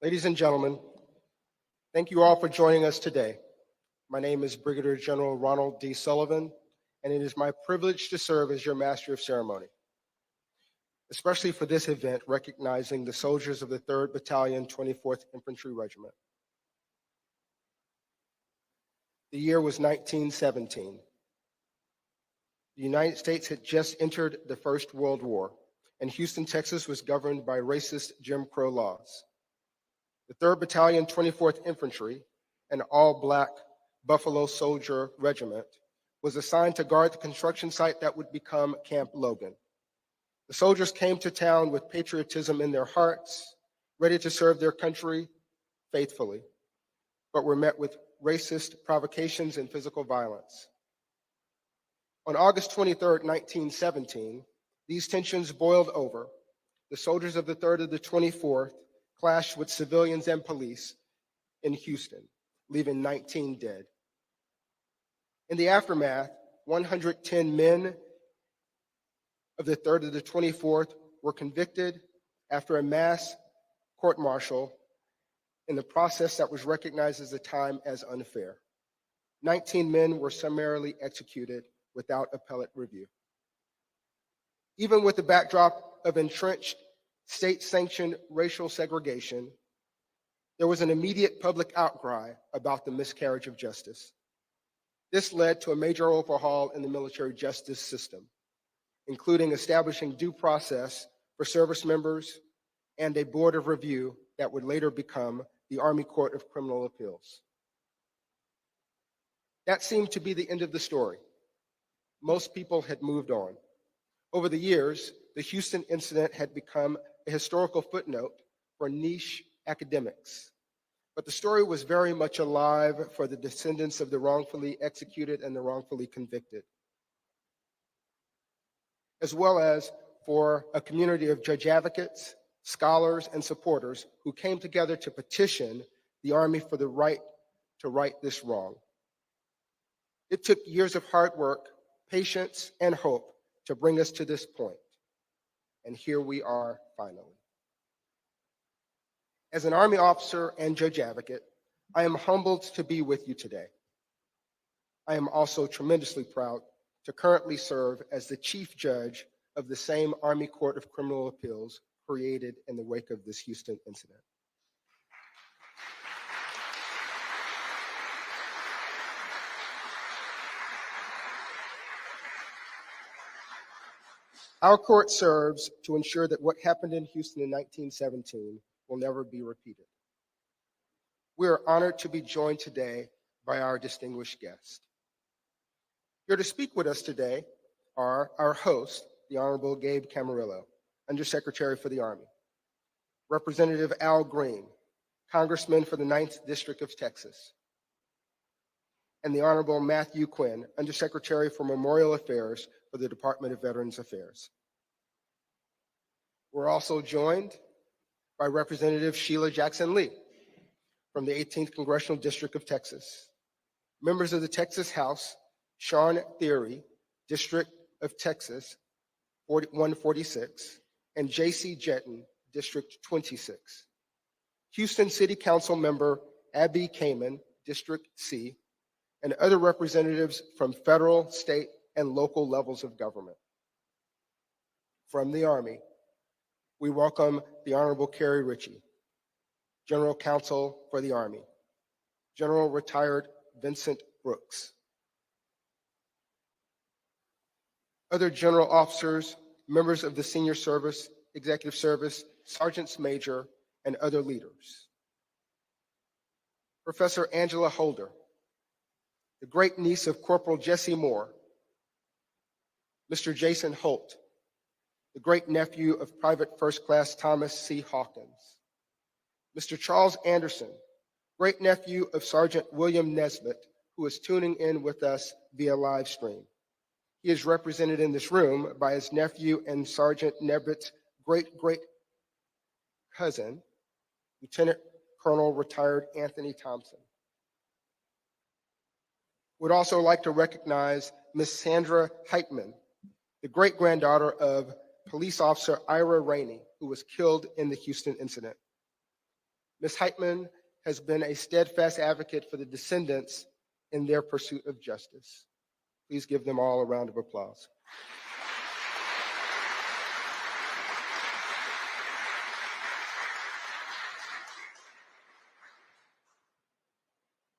Ladies and gentlemen, thank you all for joining us today. My name is Brigadier General Ronald D. Sullivan, and it is my privilege to serve as your Master of Ceremony, especially for this event recognizing the soldiers of the 3rd Battalion, 24th Infantry Regiment. The year was 1917. The United States had just entered the First World War, and Houston, Texas was governed by racist Jim Crow laws. The 3rd Battalion, 24th Infantry, an all-Black Buffalo Soldier Regiment, was assigned to guard the construction site that would become Camp Logan. The soldiers came to town with patriotism in their hearts, ready to serve their country faithfully, but were met with racist provocations and physical violence. On August 23, 1917, these tensions boiled over. The soldiers of the 3rd and the 24th clashed with civilians and police in Houston, leaving 19 dead. In the aftermath, 110 men of the 3rd and the 24th were convicted after a mass court-martial in the process that was recognized at the time as unfair. 19 men were summarily executed without appellate review. Even with the backdrop of entrenched state-sanctioned racial segregation, there was an immediate public outcry about the miscarriage of justice. This led to a major overhaul in the military justice system, including establishing due process for service members and a board of review that would later become the Army Court of Criminal Appeals. That seemed to be the end of the story. Most people had moved on. Over the years, the Houston incident had become a historical footnote for niche academics. But the story was very much alive for the descendants of the wrongfully executed and the wrongfully convicted, as well as for a community of judge advocates, scholars, and supporters who came together to petition the Army for the right to right this wrong. It took years of hard work, patience, and hope to bring us to this point. And here we are finally. As an Army officer and judge advocate, I am humbled to be with you today. I am also tremendously proud to currently serve as the chief judge of the same Army Court of Criminal Appeals created in the wake of this Houston incident. Our court serves to ensure that what happened in Houston in 1917 will never be repeated. We are honored to be joined today by our distinguished guest. Here to speak with us today are our host, the Honorable Gabe Camarillo, Undersecretary for the Army, Representative Al Green, Congressman for the 9th District of Texas, and the Honorable Matthew Quinn, Undersecretary for Memorial Affairs for the Department of Veterans Affairs. We're also joined by Representative Sheila Jackson Lee from the 18th Congressional District of Texas, members of the Texas House, Sean Thierry, District of Texas 146, and J.C. Jetton, District 26. Houston City Council member Abby Kamen, District C, and other representatives from federal, state, and local levels of government. From the Army, we welcome the Honorable Carrie Ritchie, General Counsel for the Army, General Retired Vincent Brooks, other general officers, members of the senior service, executive service, sergeants major, and other leaders. Professor Angela Holder, the great niece of Corporal Jesse Moore, Mr. Jason Holt, the great nephew of Private First Class Thomas C. Hawkins, Mr. Charles Anderson, great nephew of Sergeant William Nesbitt, who is tuning in with us via live stream. He is represented in this room by his nephew and Sergeant Nesbitt's great cousin, Lieutenant Colonel retired Anthony Thompson. Would also like to recognize Ms. Sandra Heitman, the great-granddaughter of police officer Ira Rainey, who was killed in the Houston incident. Ms. Heitman has been a steadfast advocate for the descendants in their pursuit of justice. Please give them all a round of applause.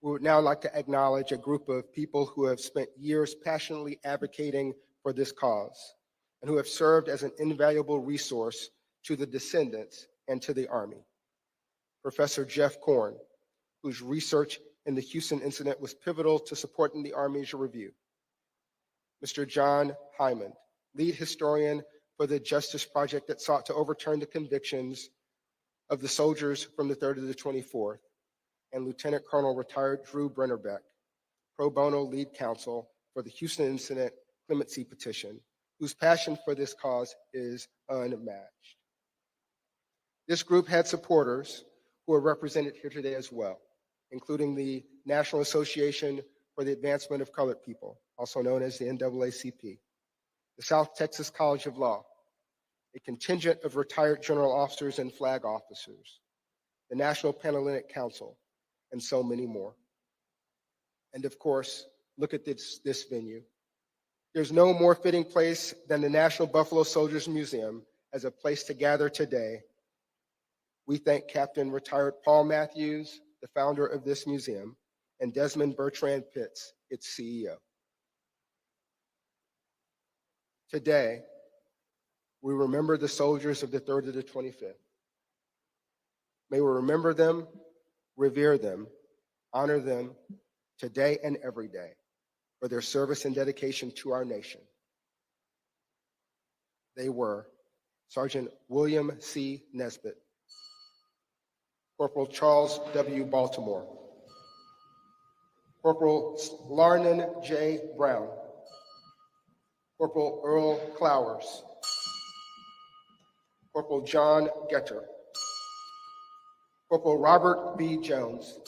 We would now like to acknowledge a group of people who have spent years passionately advocating for this cause and who have served as an invaluable resource to the descendants and to the Army. Professor Jeff Korn, whose research in the Houston incident was pivotal to supporting the Army's review. Mr. John Hyman, lead historian for the Justice Project that sought to overturn the convictions of the soldiers from the 3rd to the 24th, and Lieutenant Colonel retired Drew Brennerbeck, pro bono lead counsel for the Houston incident clemency petition, whose passion for this cause is unmatched. This group had supporters who are represented here today as well, including the National Association for the Advancement of Colored People, also known as the NAACP, the South Texas College of Law, a contingent of retired general officers and flag officers, the National Panhellenic Council, and so many more. And of course, look at this venue. There's no more fitting place than the National Buffalo Soldiers Museum as a place to gather today. We thank Captain Retired Paul Matthews, the founder of this museum, and Desmond Bertrand Pitts, its CEO. Today, we remember the soldiers of the 3rd to the 25th. May we remember them, revere them, honor them today and every day for their service and dedication to our nation. They were Sergeant William C. Nesbitt, Corporal Charles W. Baltimore, Corporal Larnon J. Brown, Corporal Earl Clowers, Corporal John Getter, Corporal Robert B. Jones,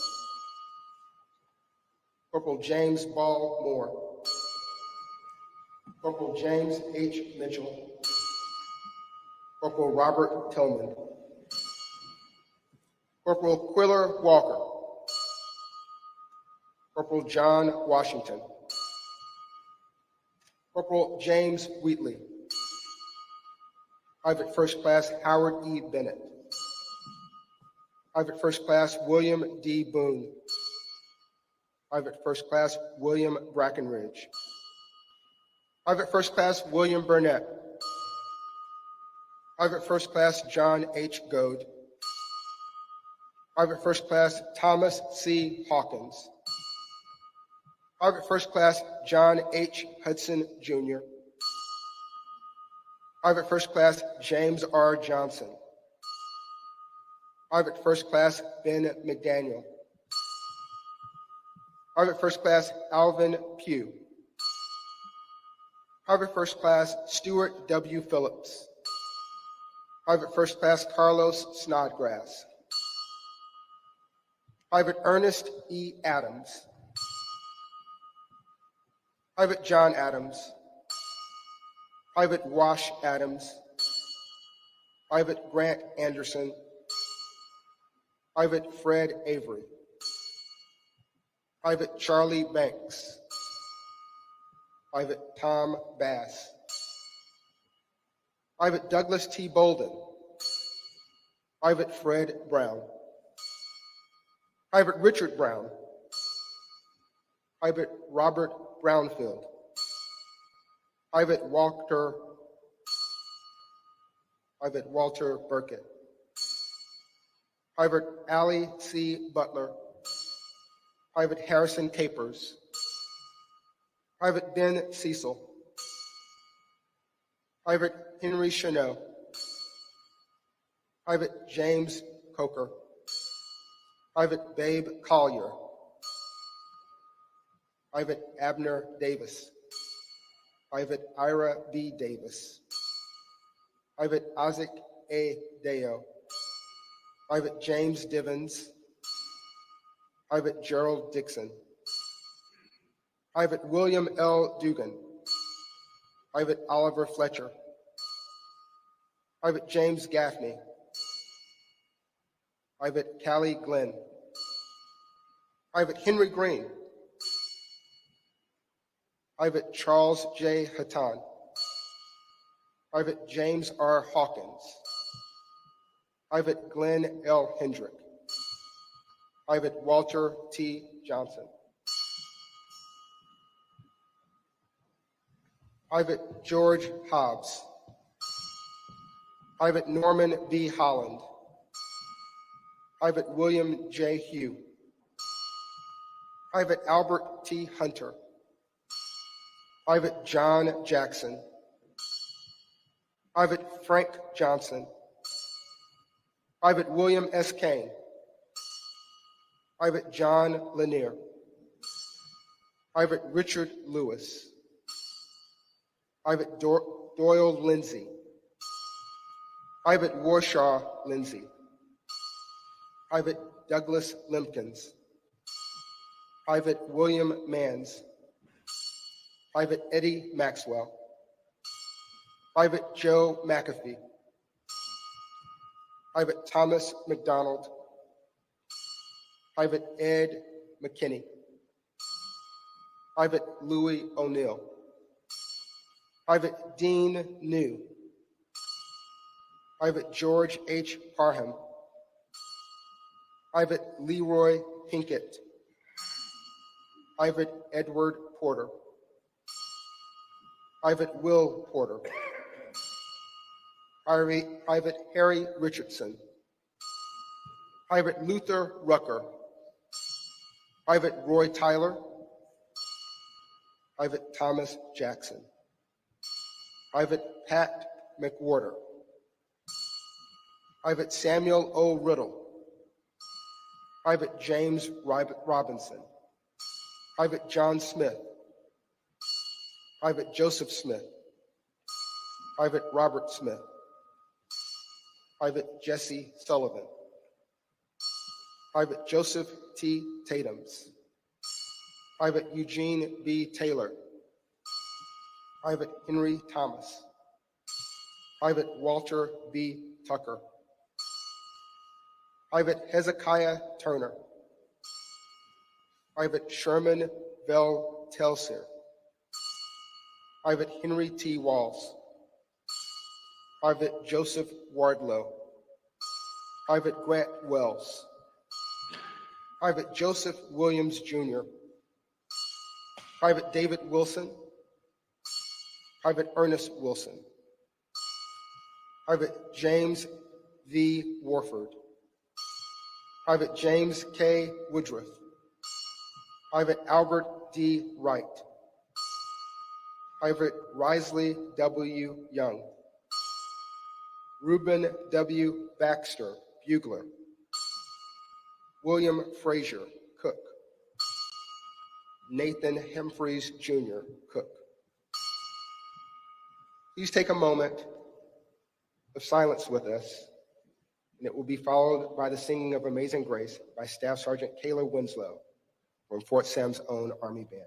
Corporal James Ball Moore, Corporal James H. Mitchell, Corporal Robert Tillman, Corporal Quiller Walker, Corporal John Washington, Corporal James Wheatley, Private First Class Howard E. Bennett, Private First Class William D. Boone, Private First Class William Brackenridge, Private First Class William Burnett, Private First Class John H. Goad, Private First Class Thomas C. Hawkins, Private First Class John H. Hudson, Jr., Private First Class James R. Johnson, Private First Class Ben McDaniel, Private First Class Alvin Pugh, Private First Class Stuart W. Phillips, Private First Class Carlos Snodgrass, Private Ernest E. Adams, Private John Adams, Private Wash Adams, Private Grant Anderson, Private Fred Avery, Private Charlie Banks, Private Tom Bass, Private Douglas T. Bolden, Private Fred Brown, Private Richard Brown, Private Robert Brownfield, Private Walter Burkett, Private Allie C. Butler, Private Harrison Capers, Private Ben Cecil, Private Henry Chanot, Private James Coker, Private Babe Collier, Private Abner Davis, Private Ira B. Davis, Private Isaac A. Deo, Private James Divins, Private Gerald Dixon, Private William L. Dugan, Private Oliver Fletcher, Private James Gaffney, Private Callie Glenn, Private Henry Green, Private Charles J. Hatton, Private James R. Hawkins, Private Glenn L. Hendrick, Private Walter T. Johnson, Private George Hobbs, Private Norman B. Holland, Private William J. Hugh, Private Albert T. Hunter, Private John Jackson, Private Frank Johnson, Private William S. Kane, Private John Lanier, Private Richard Lewis, Private Doyle Lindsay, Private Warshaw Lindsay, Private Douglas Limpkins, Private William Manns, Private Eddie Maxwell, Private Joe McAfee, Private Thomas McDonald, Private Ed McKinney, Private Louis O'Neill, Private Dean New, Private George H. Parham, Private Leroy Pinkett, Private Edward Porter, Private Will Porter, Private Harry Richardson, Private Luther Rucker, Private Roy Tyler, Private Thomas Jackson, Private Pat McWhorter, Private Samuel O. Riddle, Private James Robinson, Private John Smith, Private Joseph Smith, Private Robert Smith, Private Jesse Sullivan, Private Joseph T. Tatums, Private Eugene B. Taylor, Private Henry Thomas, Private Walter B. Tucker, Private Hezekiah Turner, Private Sherman Bell Telsier, Private Henry T. Walls, Private Joseph Wardlow, Private Grant Wells, Private Joseph Williams Jr., Private David Wilson, Private Ernest Wilson, Private James V. Warford, Private James K. Woodruff, Private Albert D. Wright, Private Risley W. Young, Reuben W. Baxter, bugler, William Frazier, cook, Nathan Humphreys Jr., cook. Please take a moment of silence with us, and it will be followed by the singing of Amazing Grace by Staff Sergeant Kayla Winslow from Fort Sam's own Army Band.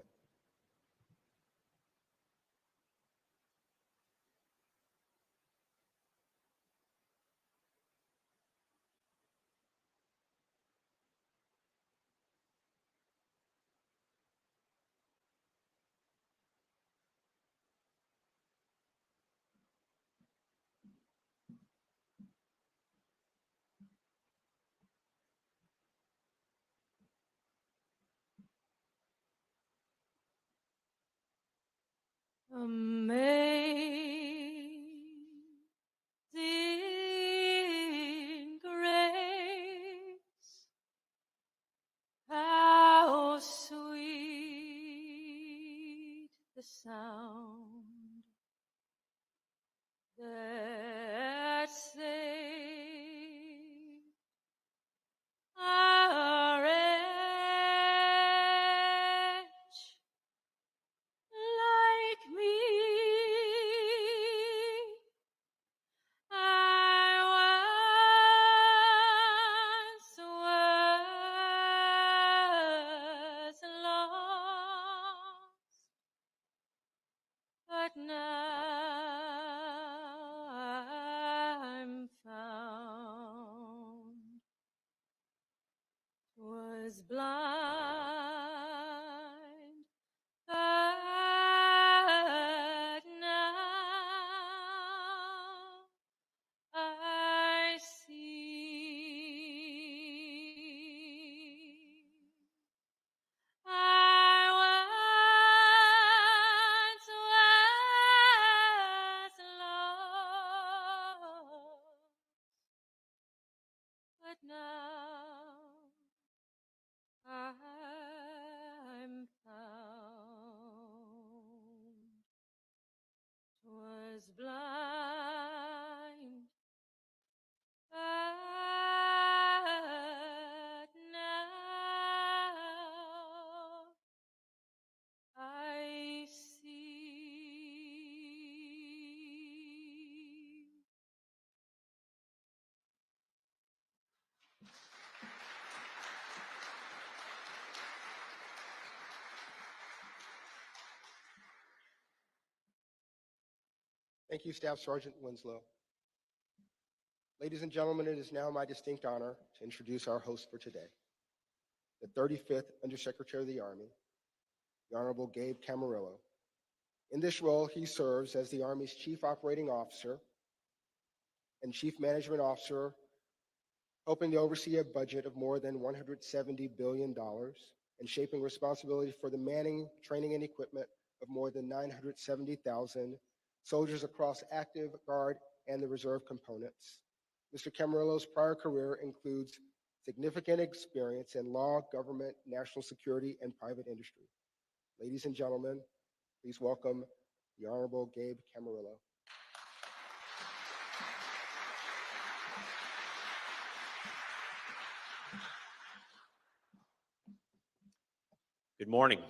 Amazing grace, how sweet the sound that saved a wretch like me. 'twas blind, but now I see. I once was lost, but now I'm found. 'Twas blind, but now I see. Thank you, Staff Sergeant Winslow. Ladies and gentlemen, it is now my distinct honor to introduce our host for today, the 35th Undersecretary of the Army, the Honorable Gabe Camarillo. In this role, he serves as the Army's Chief Operating Officer and Chief Management Officer, helping to oversee a budget of more than $170 billion and shaping responsibility for the manning, training, and equipment of more than 970,000 soldiers across active, guard, and the reserve components. Mr. Camarillo's prior career includes significant experience in law, government, national security, and private industry. Ladies and gentlemen, please welcome the Honorable Gabe Camarillo. Good morning.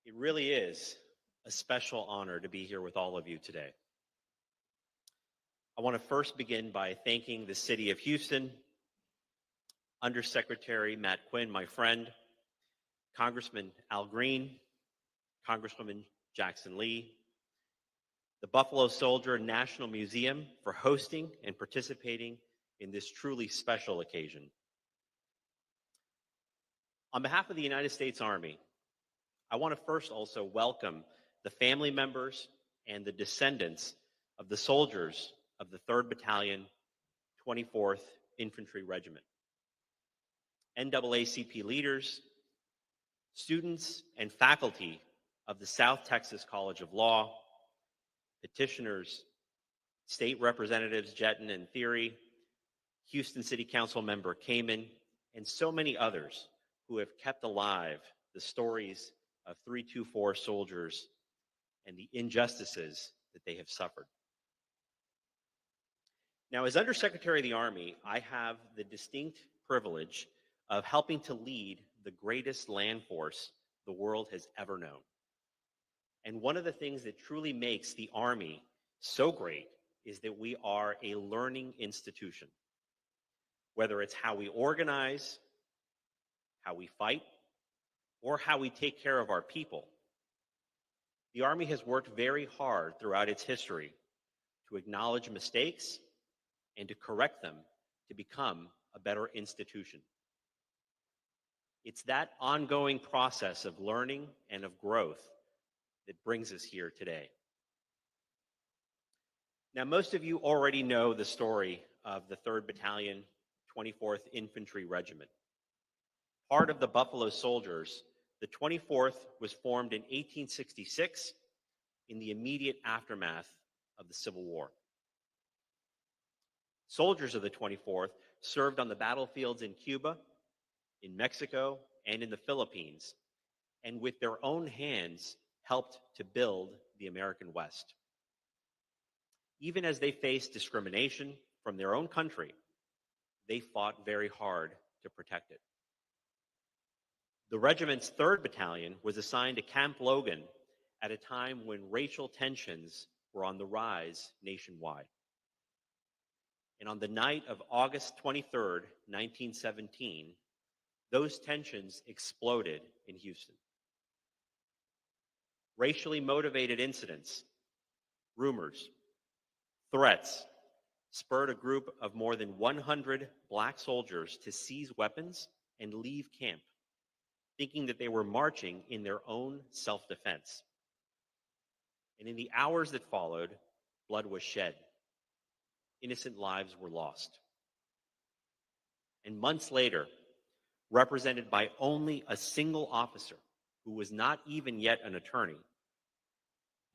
It really is a special honor to be here with all of you today. I want to first begin by thanking the City of Houston, Undersecretary Matt Quinn, my friend, Congressman Al Green, Congresswoman Jackson Lee, the Buffalo Soldier National Museum for hosting and participating in this truly special occasion. On behalf of the United States Army, I want to first also welcome the family members and the descendants of the soldiers of the 3rd Battalion, 24th Infantry Regiment, NAACP leaders, students, and faculty of the South Texas College of Law, petitioners, state representatives Jetton and Theory, Houston City Council member Kamen, and so many others who have kept alive the stories of 324 soldiers and the injustices that they have suffered. Now, as Undersecretary of the Army, I have the distinct privilege of helping to lead the greatest land force the world has ever known. And one of the things that truly makes the Army so great is that we are a learning institution. Whether it's how we organize, how we fight, or how we take care of our people, the Army has worked very hard throughout its history to acknowledge mistakes and to correct them to become a better institution. It's that ongoing process of learning and of growth that brings us here today. Now, most of you already know the story of the 3rd Battalion, 24th Infantry Regiment. Part of the Buffalo Soldiers, the 24th was formed in 1866 in the immediate aftermath of the Civil War. Soldiers of the 24th served on the battlefields in Cuba, in Mexico, and in the Philippines, and with their own hands helped to build the American West. Even as they faced discrimination from their own country, they fought very hard to protect it. The regiment's 3rd Battalion was assigned to Camp Logan at a time when racial tensions were on the rise nationwide. And on the night of August 23rd, 1917, those tensions exploded in Houston. Racially motivated incidents, rumors, threats, spurred a group of more than 100 black soldiers to seize weapons and leave camp, thinking that they were marching in their own self-defense. And in the hours that followed, blood was shed. Innocent lives were lost. And months later, represented by only a single officer who was not even yet an attorney,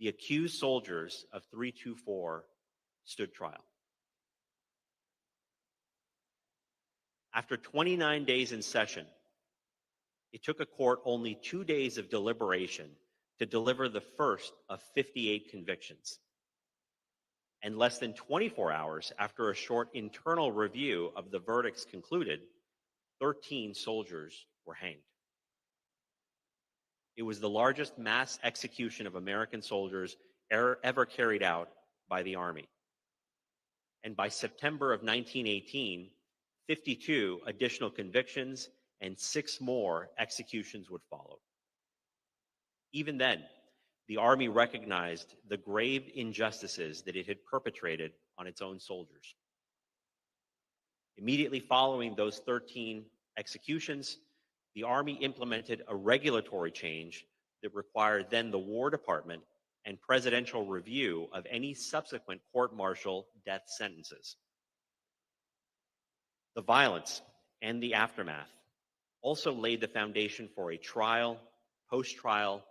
the accused soldiers of 324 stood trial. After 29 days in session, it took a court only 2 days of deliberation to deliver the first of 58 convictions. And less than 24 hours after a short internal review of the verdicts concluded, 13 soldiers were hanged. It was the largest mass execution of American soldiers ever carried out by the Army. And by September of 1918, 52 additional convictions and 6 more executions would follow. Even then, the Army recognized the grave injustices that it had perpetrated on its own soldiers. Immediately following those 13 executions, the Army implemented a regulatory change that required then the War Department and presidential review of any subsequent court-martial death sentences. The violence and the aftermath also laid the foundation for a trial, post-trial,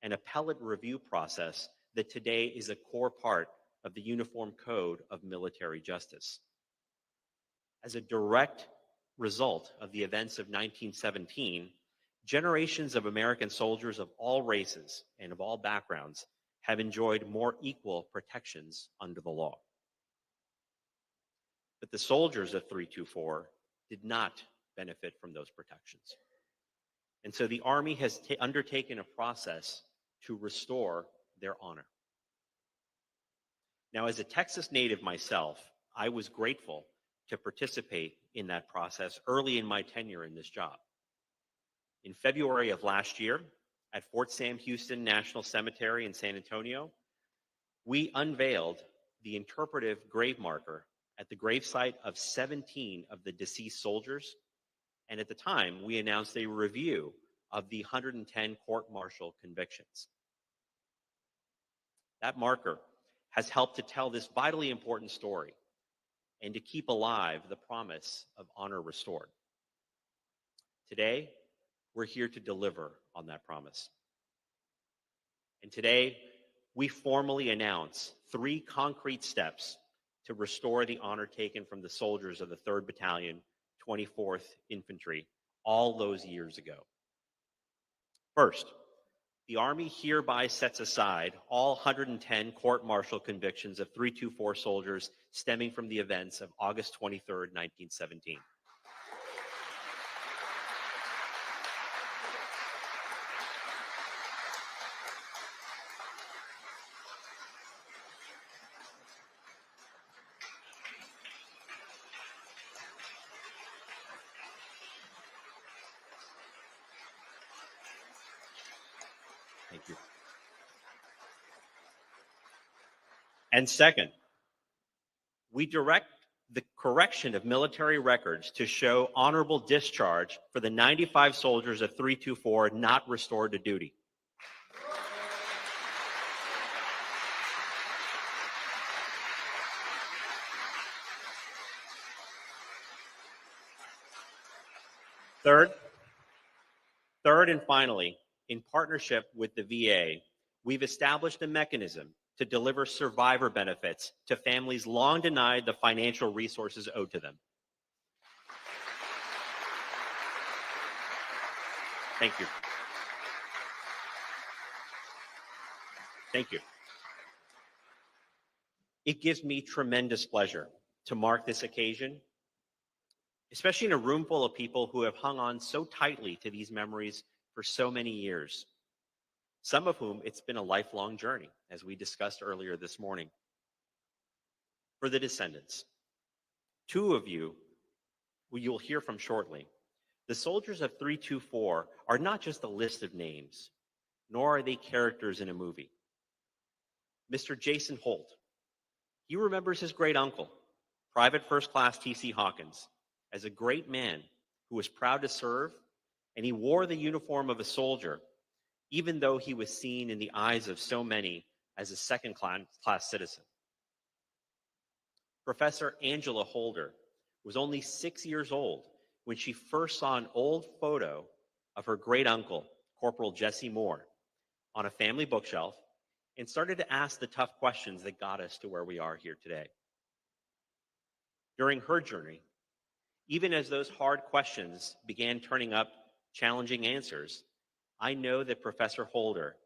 and appellate review process that today is a core part of the Uniform Code of Military Justice. As a direct result of the events of 1917, generations of American soldiers of all races and of all backgrounds have enjoyed more equal protections under the law. But the soldiers of 324 did not benefit from those protections. And so the Army has undertaken a process to restore their honor. Now, as a Texas native myself, I was grateful to participate in that process early in my tenure in this job. In February of last year, at Fort Sam Houston National Cemetery in San Antonio, we unveiled the interpretive grave marker at the gravesite of 17 of the deceased soldiers, and at the time, we announced a review of the 110 court-martial convictions. That marker has helped to tell this vitally important story and to keep alive the promise of honor restored. Today, we're here to deliver on that promise. And today, we formally announce 3 concrete steps to restore the honor taken from the soldiers of the 3rd Battalion, 24th Infantry, all those years ago. First, the Army hereby sets aside all 110 court-martial convictions of 324 soldiers stemming from the events of August 23, 1917. Thank you. And second, we direct the correction of military records to show honorable discharge for the 95 soldiers of 324 not restored to duty. Third and finally, in partnership with the VA, we've established a mechanism to deliver survivor benefits to families long denied the financial resources owed to them. Thank you. Thank you. It gives me tremendous pleasure to mark this occasion, especially in a room full of people who have hung on so tightly to these memories for so many years, some of whom it's been a lifelong journey, as we discussed earlier this morning. For the descendants, 2 of you, who you'll hear from shortly, the soldiers of 324 are not just a list of names, nor are they characters in a movie. Mr. Jason Holt, he remembers his great uncle, Private First Class T.C. Hawkins as a great man who was proud to serve, and he wore the uniform of a soldier, even though he was seen in the eyes of so many as a second-class citizen. Professor Angela Holder was only 6 years old when she first saw an old photo of her great uncle, Corporal Jesse Moore, on a family bookshelf and started to ask the tough questions that got us to where we are here today. During her journey, even as those hard questions began turning up challenging answers, I know that Professor Holder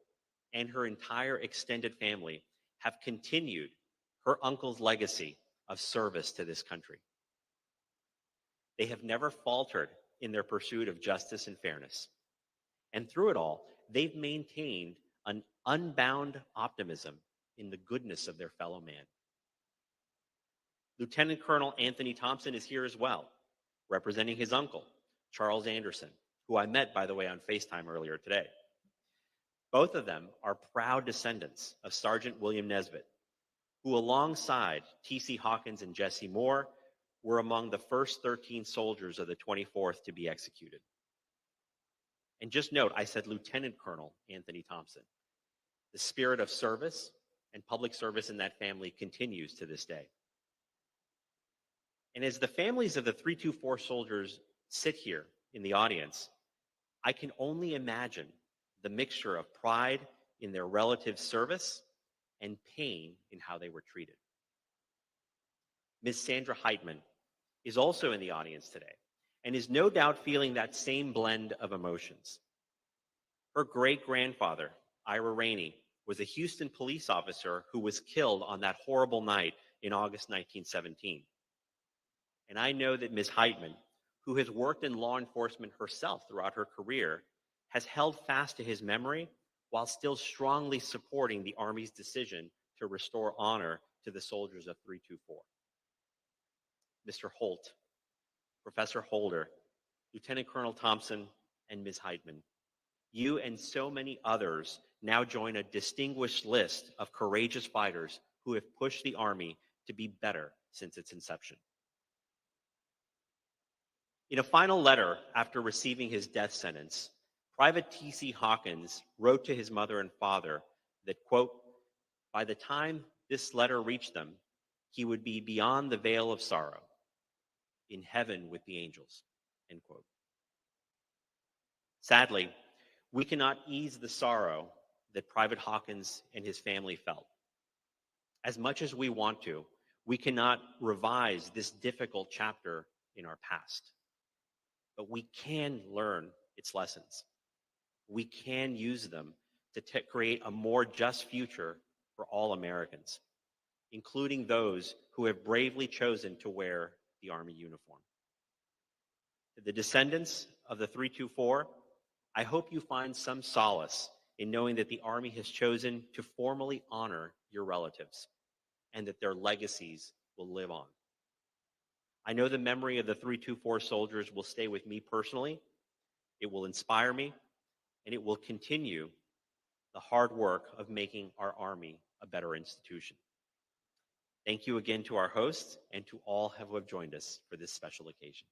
and her entire extended family have continued her uncle's legacy of service to this country. They have never faltered in their pursuit of justice and fairness. And through it all, they've maintained an unbound optimism in the goodness of their fellow man. Lieutenant Colonel Anthony Thompson is here as well, representing his uncle, Charles Anderson, who I met, by the way, on FaceTime earlier today. Both of them are proud descendants of Sergeant William Nesbitt, who alongside T.C. Hawkins and Jesse Moore were among the first 13 soldiers of the 24th to be executed. And just note, I said Lieutenant Colonel Anthony Thompson. The spirit of service and public service in that family continues to this day. And as the families of the 324 soldiers sit here in the audience, I can only imagine the mixture of pride in their relatives' service and pain in how they were treated. Ms. Sandra Heitman is also in the audience today and is no doubt feeling that same blend of emotions. Her great-grandfather, Ira Rainey, was a Houston police officer who was killed on that horrible night in August 1917. And I know that Ms. Heitman, who has worked in law enforcement herself throughout her career, has held fast to his memory while still strongly supporting the Army's decision to restore honor to the soldiers of 324. Mr. Holt, Professor Holder, Lieutenant Colonel Thompson, and Ms. Heitman, you and so many others now join a distinguished list of courageous fighters who have pushed the Army to be better since its inception. In a final letter after receiving his death sentence, Private T.C. Hawkins wrote to his mother and father that, quote, by the time this letter reached them, he would be beyond the veil of sorrow, in heaven with the angels, end quote. Sadly, we cannot ease the sorrow that Private Hawkins and his family felt. As much as we want to, we cannot revise this difficult chapter in our past. But we can learn its lessons. We can use them to create a more just future for all Americans, including those who have bravely chosen to wear the Army uniform. To the descendants of the 324, I hope you find some solace in knowing that the Army has chosen to formally honor your relatives and that their legacies will live on. I know the memory of the 324 soldiers will stay with me personally. It will inspire me, and it will continue the hard work of making our Army a better institution. Thank you again to our hosts and to all who have joined us for this special occasion.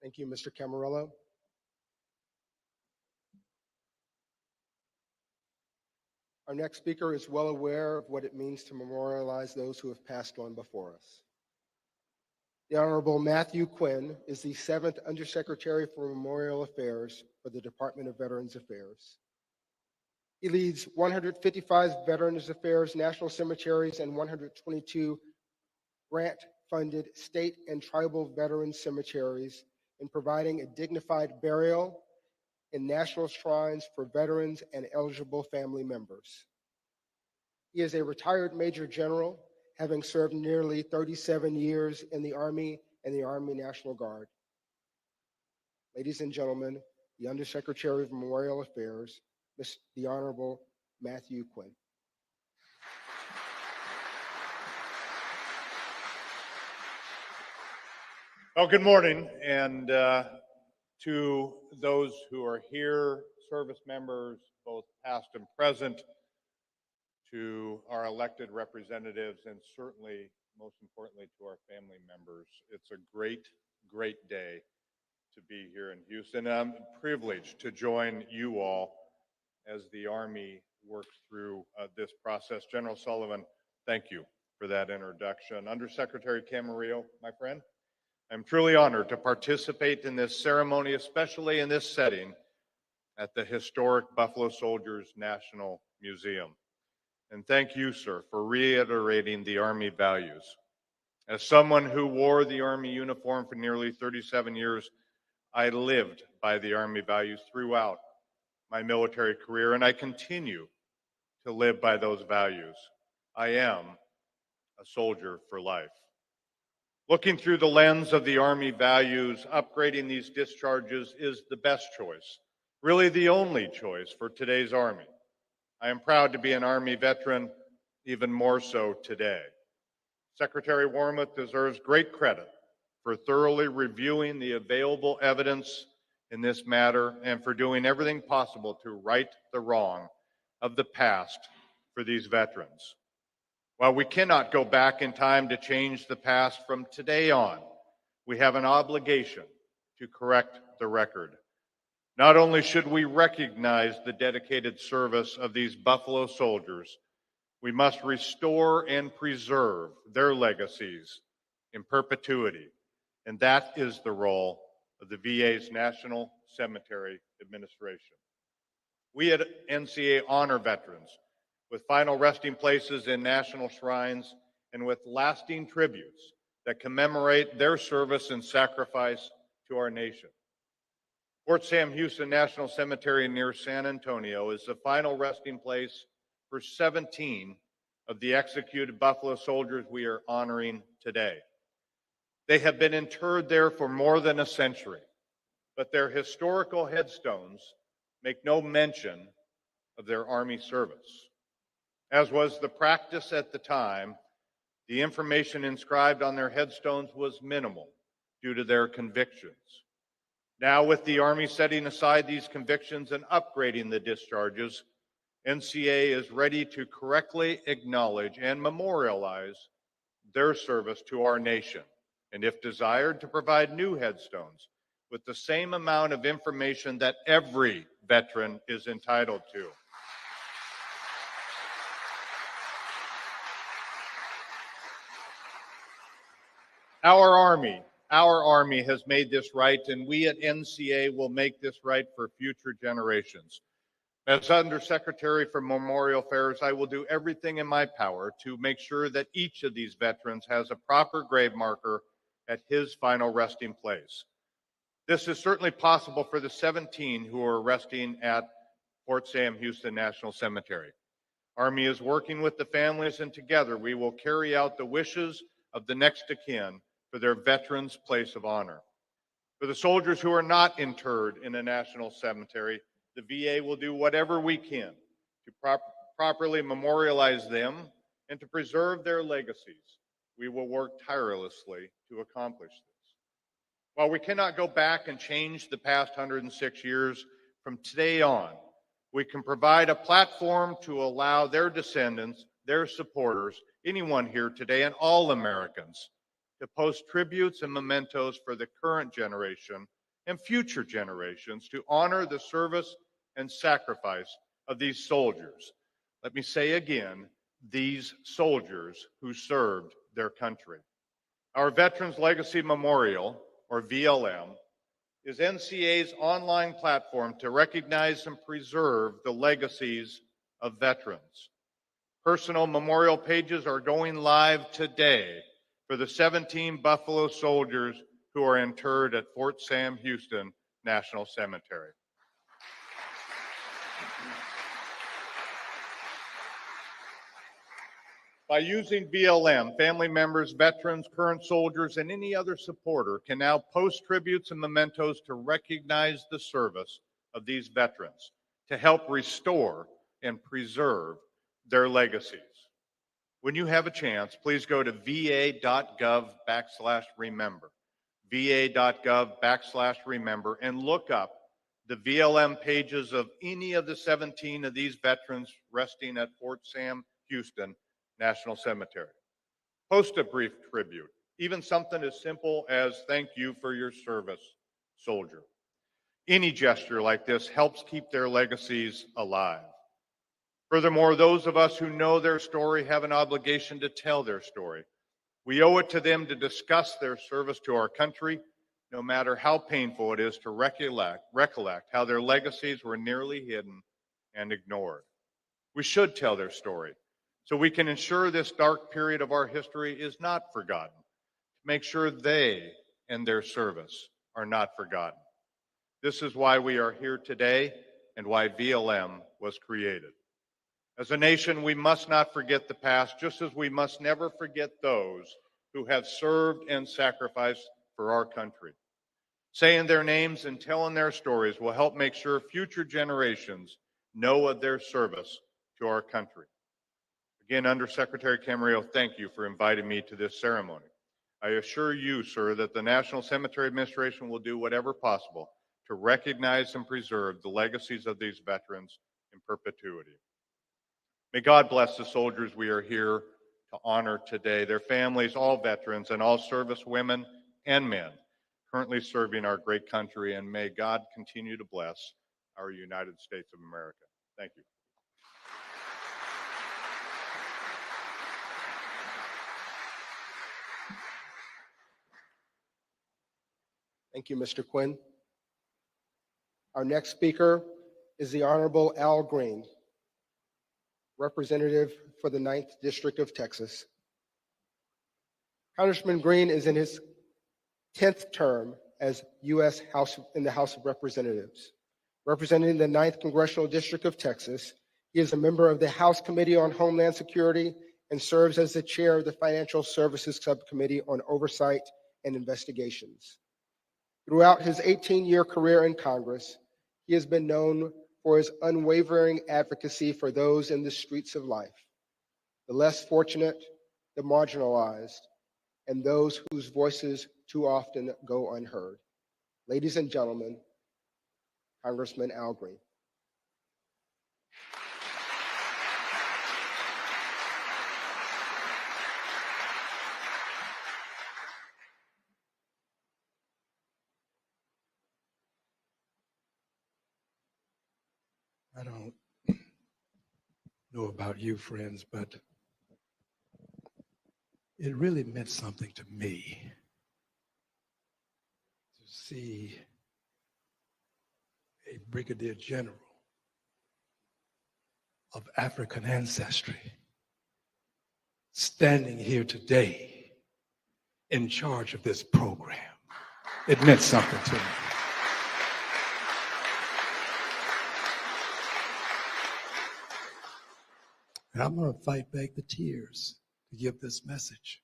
Thank you, Mr. Camarillo. Our next speaker is well aware of what it means to memorialize those who have passed on before us. The Honorable Matthew Quinn is the 7th Undersecretary for Memorial Affairs for the Department of Veterans Affairs. He leads 155 Veterans Affairs national cemeteries and 122 grant-funded state and tribal veterans cemeteries in providing a dignified burial in national shrines for veterans and eligible family members. He is a retired Major General, having served nearly 37 years in the Army and the Army National Guard. Ladies and gentlemen, the Undersecretary of Memorial Affairs, the Honorable Matthew Quinn. Well, good morning, and To those who are here, service members, both past and present, to our elected representatives, and certainly, most importantly, to our family members. It's a great, great day to be here in Houston. I'm privileged to join you all as the Army works through this process. General Sullivan, thank you for that introduction. Undersecretary Camarillo, my friend, I'm truly honored to participate in this ceremony, especially in this setting at the historic Buffalo Soldiers National Museum. And thank you, sir, for reiterating the Army values. As someone who wore the Army uniform for nearly 37 years, I lived by the Army values throughout my military career, and I continue to live by those values. I am a soldier for life. Looking through the lens of the Army values, upgrading these discharges is the best choice, really the only choice for today's Army. I am proud to be an Army veteran, even more so today. Secretary Wormuth deserves great credit for thoroughly reviewing the available evidence in this matter and for doing everything possible to right the wrong of the past for these veterans. While we cannot go back in time to change the past, from today on, we have an obligation to correct the record. Not only should we recognize the dedicated service of these Buffalo soldiers, we must restore and preserve their legacies in perpetuity. And that is the role of the VA's National Cemetery Administration. We at NCA honor veterans with final resting places in national shrines and with lasting tributes that commemorate their service and sacrifice to our nation. Fort Sam Houston National Cemetery near San Antonio is the final resting place for 17 of the executed Buffalo soldiers we are honoring today. They have been interred there for more than a century, but their historical headstones make no mention of their Army service. As was the practice at the time, the information inscribed on their headstones was minimal due to their convictions. Now, with the Army setting aside these convictions and upgrading the discharges, NCA is ready to correctly acknowledge and memorialize their service to our nation, and if desired, to provide new headstones with the same amount of information that every veteran is entitled to. Our Army has made this right, and we at NCA will make this right for future generations. As Undersecretary for Memorial Affairs, I will do everything in my power to make sure that each of these veterans has a proper grave marker at his final resting place. This is certainly possible for the 17 who are resting at Fort Sam Houston National Cemetery. Army is working with the families, and together we will carry out the wishes of the next of kin for their veterans' place of honor. For the soldiers who are not interred in a national cemetery, the VA will do whatever we can to properly memorialize them and to preserve their legacies. We will work tirelessly to accomplish this. While we cannot go back and change the past 106 years, from today on, we can provide a platform to allow their descendants, their supporters, anyone here today, and all Americans to post tributes and mementos for the current generation and future generations to honor the service and sacrifice of these soldiers. Let me say again, these soldiers who served their country. Our Veterans Legacy Memorial, or VLM, is NCA's online platform to recognize and preserve the legacies of veterans. Personal memorial pages are going live today for the 17 Buffalo soldiers who are interred at Fort Sam Houston National Cemetery. By using VLM, family members, veterans, current soldiers, and any other supporter can now post tributes and mementos to recognize the service of these veterans, to help restore and preserve their legacies. When you have a chance, please go to va.gov/remember. va.gov/remember, and look up the VLM pages of any of the 17 of these veterans resting at Fort Sam Houston National Cemetery. Post a brief tribute, even something as simple as "Thank you for your service, soldier." Any gesture like this helps keep their legacies alive. Furthermore, those of us who know their story have an obligation to tell their story. We owe it to them to discuss their service to our country, no matter how painful it is to recollect how their legacies were nearly hidden and ignored. We should tell their story so we can ensure this dark period of our history is not forgotten, to make sure they and their service are not forgotten. This is why we are here today and why VLM was created. As a nation, we must not forget the past, just as we must never forget those who have served and sacrificed for our country. Saying their names and telling their stories will help make sure future generations know of their service to our country. Again, Undersecretary Camarillo, thank you for inviting me to this ceremony. I assure you, sir, that the National Cemetery Administration will do whatever possible to recognize and preserve the legacies of these veterans in perpetuity. May God bless the soldiers we are here to honor today, their families, all veterans, and all service women and men currently serving our great country, and may God continue to bless our United States of America. Thank you. Thank you, Mr. Quinn. Our next speaker is the Honorable Al Green, representative for the 9th District of Texas. Congressman Green is in his 10th term as U.S. House in the House of Representatives. Representing the 9th Congressional District of Texas, he is a member of the House Committee on Homeland Security and serves as the chair of the Financial Services Subcommittee on Oversight and Investigations. Throughout his 18-year career in Congress, he has been known for his unwavering advocacy for those in the streets of life, the less fortunate, the marginalized, and those whose voices too often go unheard. Ladies and gentlemen, Congressman Al Green. I don't know about you, friends, but it really meant something to me to see a brigadier general of African ancestry standing here today in charge of this program. It meant something to me. And I'm going to fight back the tears to give this message.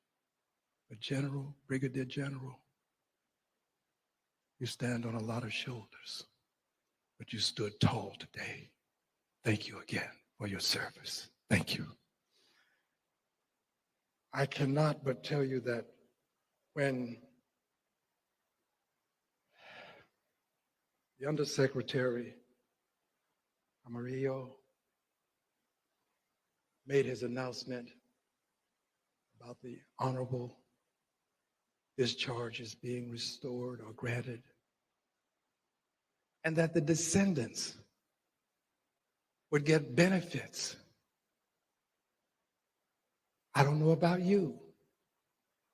But General, Brigadier General, you stand on a lot of shoulders, but you stood tall today. Thank you again for your service. Thank you. I cannot but tell you that when the Undersecretary Camarillo made his announcement about the honorable discharges being restored or granted, and that the descendants would get benefits. I don't know about you,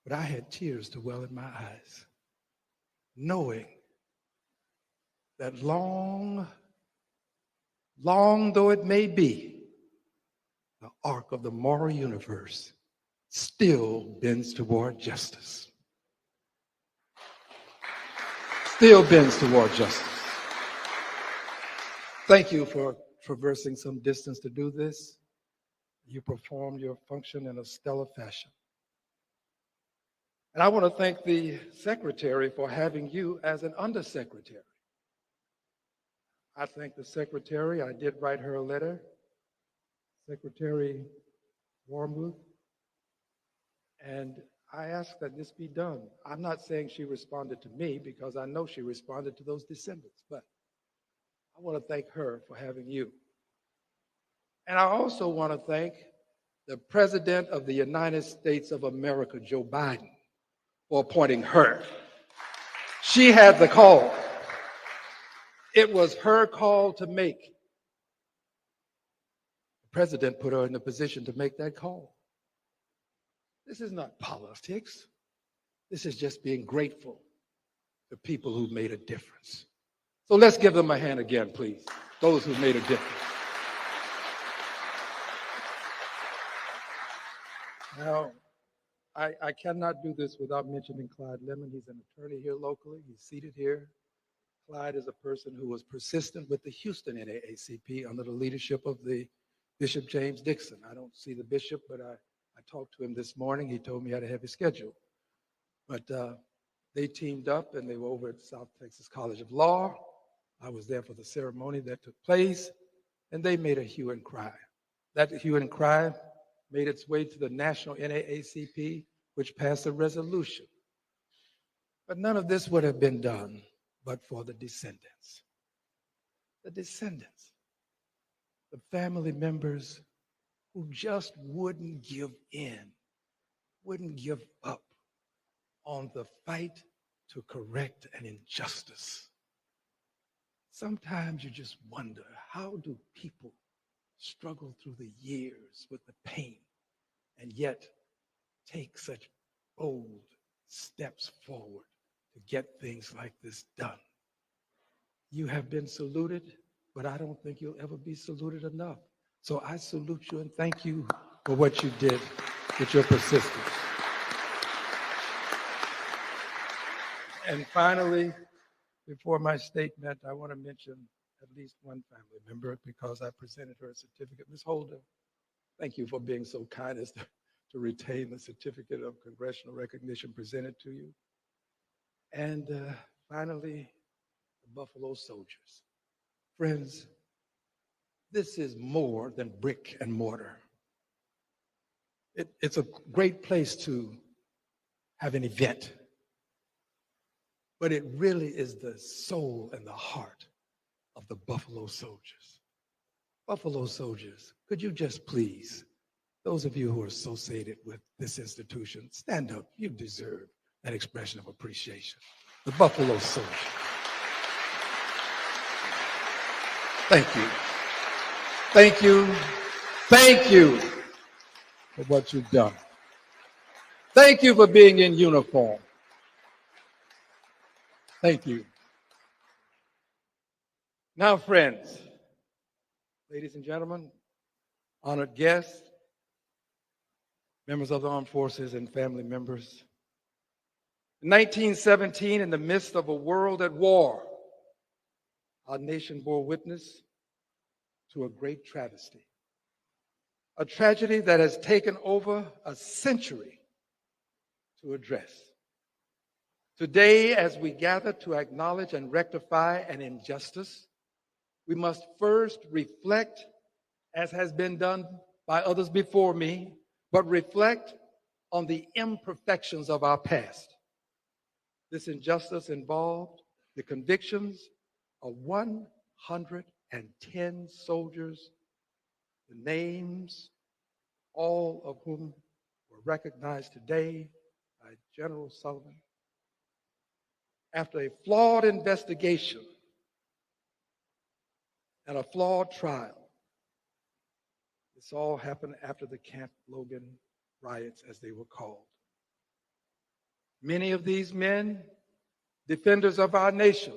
but I had tears to well in my eyes, knowing that long though it may be, the arc of the moral universe still bends toward justice. Still bends toward justice. Thank you for traversing some distance to do this. You performed your function in a stellar fashion. And I want to thank the Secretary for having you as an Undersecretary. I thank the Secretary. I did write her a letter. Secretary Wormuth, and I ask that this be done. I'm not saying she responded to me because I know she responded to those descendants, but I want to thank her for having you. And I also want to thank the President of the United States of America, Joe Biden, for appointing her. She had the call. It was her call to make. The president put her in the position to make that call. This is not politics. This is just being grateful to people who made a difference. So let's give them a hand again, please. Those who made a difference. Now, I cannot do this without mentioning Clyde Lemon. He's an attorney here locally. He's seated here. Clyde is a person who was persistent with the Houston NAACP under the leadership of the Bishop James Dixon. I don't see the bishop, but I talked to him this morning. He told me he had a heavy schedule. But they teamed up and they were over at South Texas College of Law. I was there for the ceremony that took place, and they made a hue and cry. That hue and cry made its way to the national NAACP, which passed a resolution. But none of this would have been done but for the descendants. The descendants, the family members who just wouldn't give in, wouldn't give up on the fight to correct an injustice. Sometimes you just wonder, how do people struggle through the years with the pain and yet take such bold steps forward to get things like this done? You have been saluted, but I don't think you'll ever be saluted enough. So I salute you and thank you for what you did with your persistence. And finally, before my statement, I want to mention at least one family member because I presented her a certificate. Ms. Holder, thank you for being so kind as to retain the certificate of congressional recognition presented to you. And finally, the Buffalo Soldiers. Friends, this is more than brick and mortar. It's a great place to have an event, but it really is the soul and the heart of the Buffalo Soldiers. Buffalo Soldiers, could you just please, those of you who are associated with this institution, stand up. You deserve that expression of appreciation. The Buffalo Soldiers. Thank you. Thank you. Thank you for what you've done. Thank you for being in uniform. Thank you. Now, friends, ladies and gentlemen, honored guests, members of the armed forces and family members. In 1917, in the midst of a world at war, our nation bore witness to a great travesty, a tragedy that has taken over a century to address. Today, as we gather to acknowledge and rectify an injustice, we must first reflect, as has been done by others before me, but reflect on the imperfections of our past. This injustice involved the convictions of 110 soldiers, the names, all of whom were recognized today by General Sullivan. After a flawed investigation and a flawed trial, this all happened after the Camp Logan riots, as they were called. Many of these men, defenders of our nation,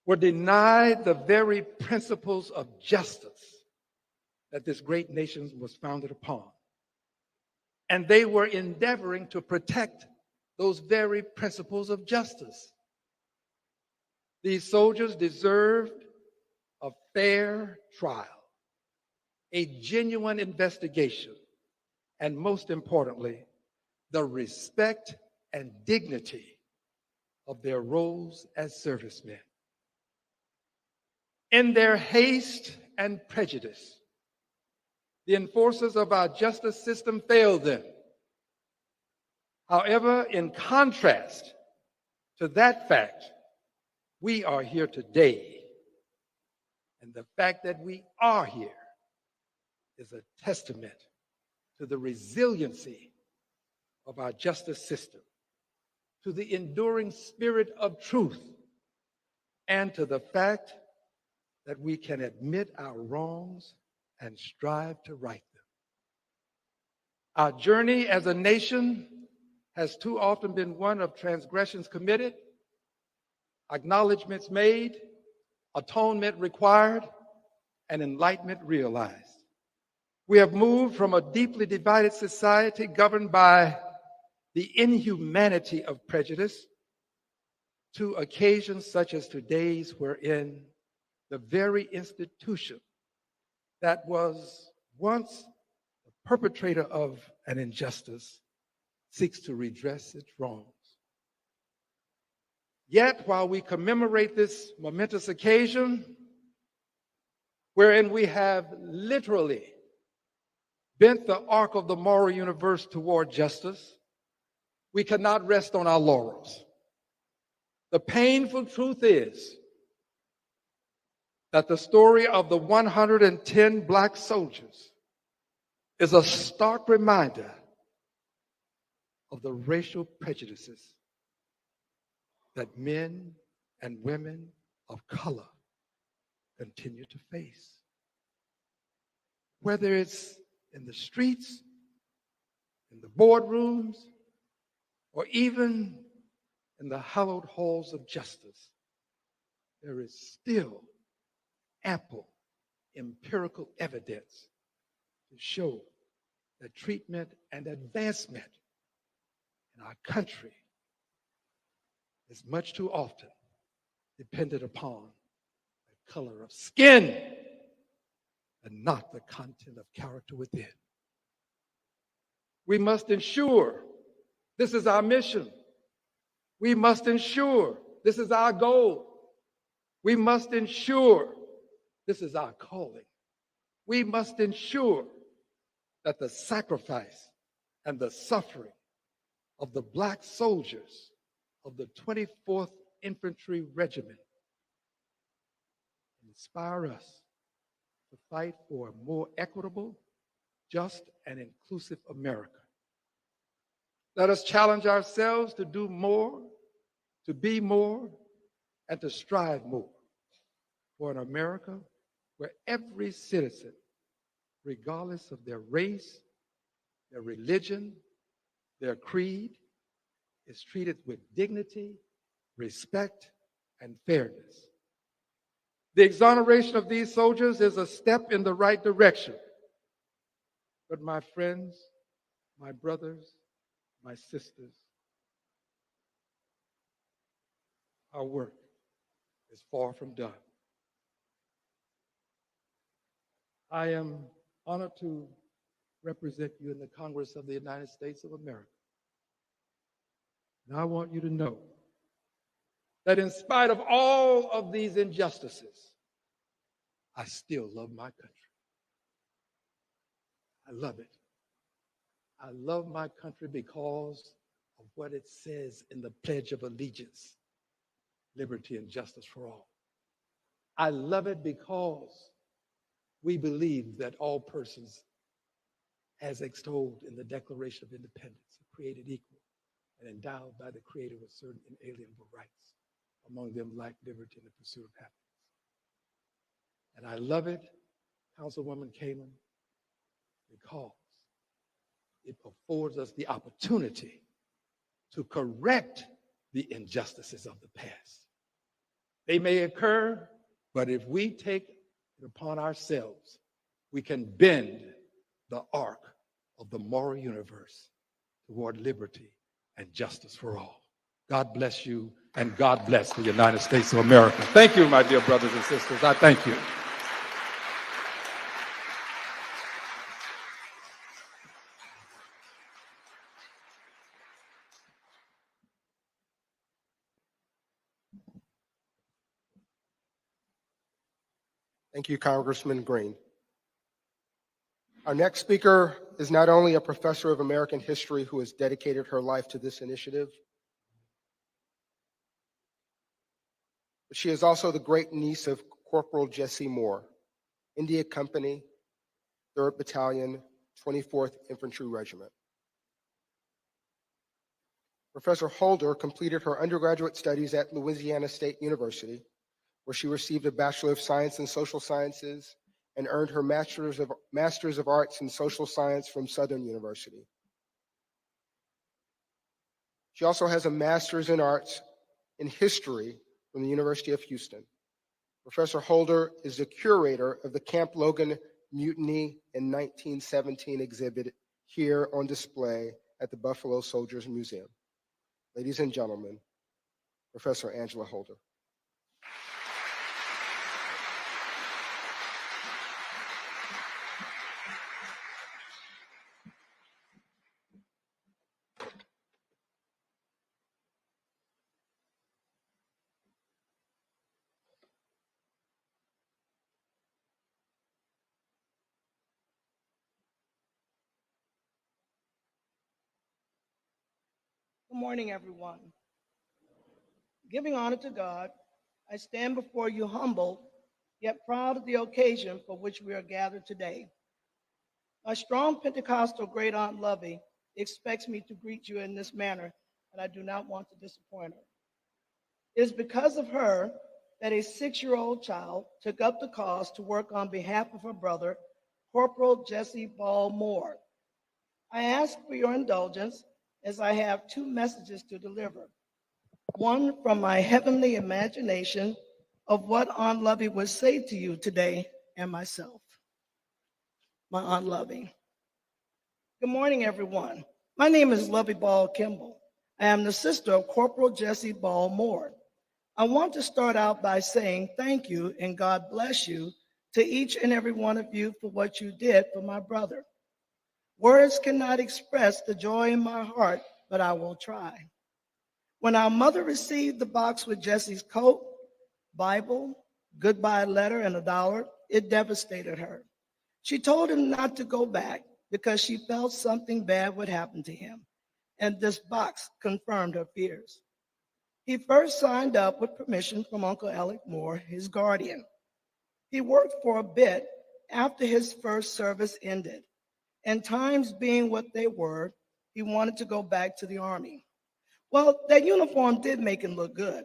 were denied the very principles of justice that this great nation was founded upon. And they were endeavoring to protect those very principles of justice. These soldiers deserved a fair trial, a genuine investigation, and most importantly, the respect and dignity of their roles as servicemen. In their haste and prejudice, the enforcers of our justice system failed them. However, in contrast to that fact, we are here today. And the fact that we are here is a testament to the resiliency of our justice system, to the enduring spirit of truth, and to the fact that we can admit our wrongs and strive to right them. Our journey as a nation has too often been one of transgressions committed, acknowledgments made, atonement required, and enlightenment realized. We have moved from a deeply divided society governed by the inhumanity of prejudice to occasions such as today's, wherein the very institution that was once the perpetrator of an injustice seeks to redress its wrongs. Yet, while we commemorate this momentous occasion, wherein we have literally bent the arc of the moral universe toward justice, we cannot rest on our laurels. The painful truth is that the story of the 110 Black soldiers is a stark reminder of the racial prejudices that men and women of color continue to face. Whether it's in the streets, in the boardrooms, or even in the hallowed halls of justice, there is still ample empirical evidence to show that treatment and advancement in our country is much too often dependent upon the color of skin and not the content of character within. We must ensure this is our mission. We must ensure this is our goal. We must ensure this is our calling. We must ensure that the sacrifice and the suffering of the Black soldiers of the 24th Infantry Regiment inspire us to fight for a more equitable, just, and inclusive America. Let us challenge ourselves to do more, to be more, and to strive more for an America where every citizen, regardless of their race, their religion, their creed, is treated with dignity, respect, and fairness. The exoneration of these soldiers is a step in the right direction. But my friends, my brothers, my sisters, our work is far from done. I am honored to represent you in the Congress of the United States of America. And I want you to know that in spite of all of these injustices, I still love my country. I love it. I love my country because of what it says in the Pledge of Allegiance: liberty and justice for all. I love it because we believe that all persons, as extolled in the Declaration of Independence, are created equal and endowed by the Creator with certain inalienable rights, among them life, liberty, and the pursuit of happiness. And I love it, Councilwoman Kamen, because it affords us the opportunity to correct the injustices of the past. They may occur, but if we take it upon ourselves, we can bend the arc of the moral universe toward liberty and justice for all. God bless you, and God bless the United States of America. Thank you, my dear brothers and sisters. I thank you. Thank you, Congressman Green. Our next speaker is not only a professor of American history who has dedicated her life to this initiative, but she is also the great niece of Corporal Jesse Moore, India Company, 3rd Battalion, 24th Infantry Regiment. Professor Holder completed her undergraduate studies at Louisiana State University, where she received a Bachelor of Science in Social Sciences and earned her Masters of Arts in Social Science from Southern University. She also has a Master's in Arts in History from the University of Houston. Professor Holder is the curator of the Camp Logan Mutiny in 1917 exhibit here on display at the Buffalo Soldiers Museum. Ladies and gentlemen, Professor Angela Holder. Good morning, everyone. Giving honor to God, I stand before you humbled, yet proud of the occasion for which we are gathered today. My strong Pentecostal great aunt Lovey expects me to greet you in this manner, and I do not want to disappoint her. It is because of her that a 6-year-old child took up the cause to work on behalf of her brother, Corporal Jesse Ball Moore. I ask for your indulgence as I have 2 messages to deliver. One from my heavenly imagination of what Aunt Lovey would say to you today, and myself. My Aunt Lovey. Good morning, everyone. My name is Lovey Ball Kimball. I am the sister of Corporal Jesse Ball Moore. I want to start out by saying thank you and God bless you to each and every one of you for what you did for my brother. Words cannot express the joy in my heart, but I will try. When our mother received the box with Jesse's coat, Bible, goodbye letter, and $1, it devastated her. She told him not to go back because she felt something bad would happen to him, and this box confirmed her fears. He first signed up with permission from Uncle Alec Moore, his guardian. He worked for a bit after his first service ended, and times being what they were, he wanted to go back to the Army. Well, that uniform did make him look good,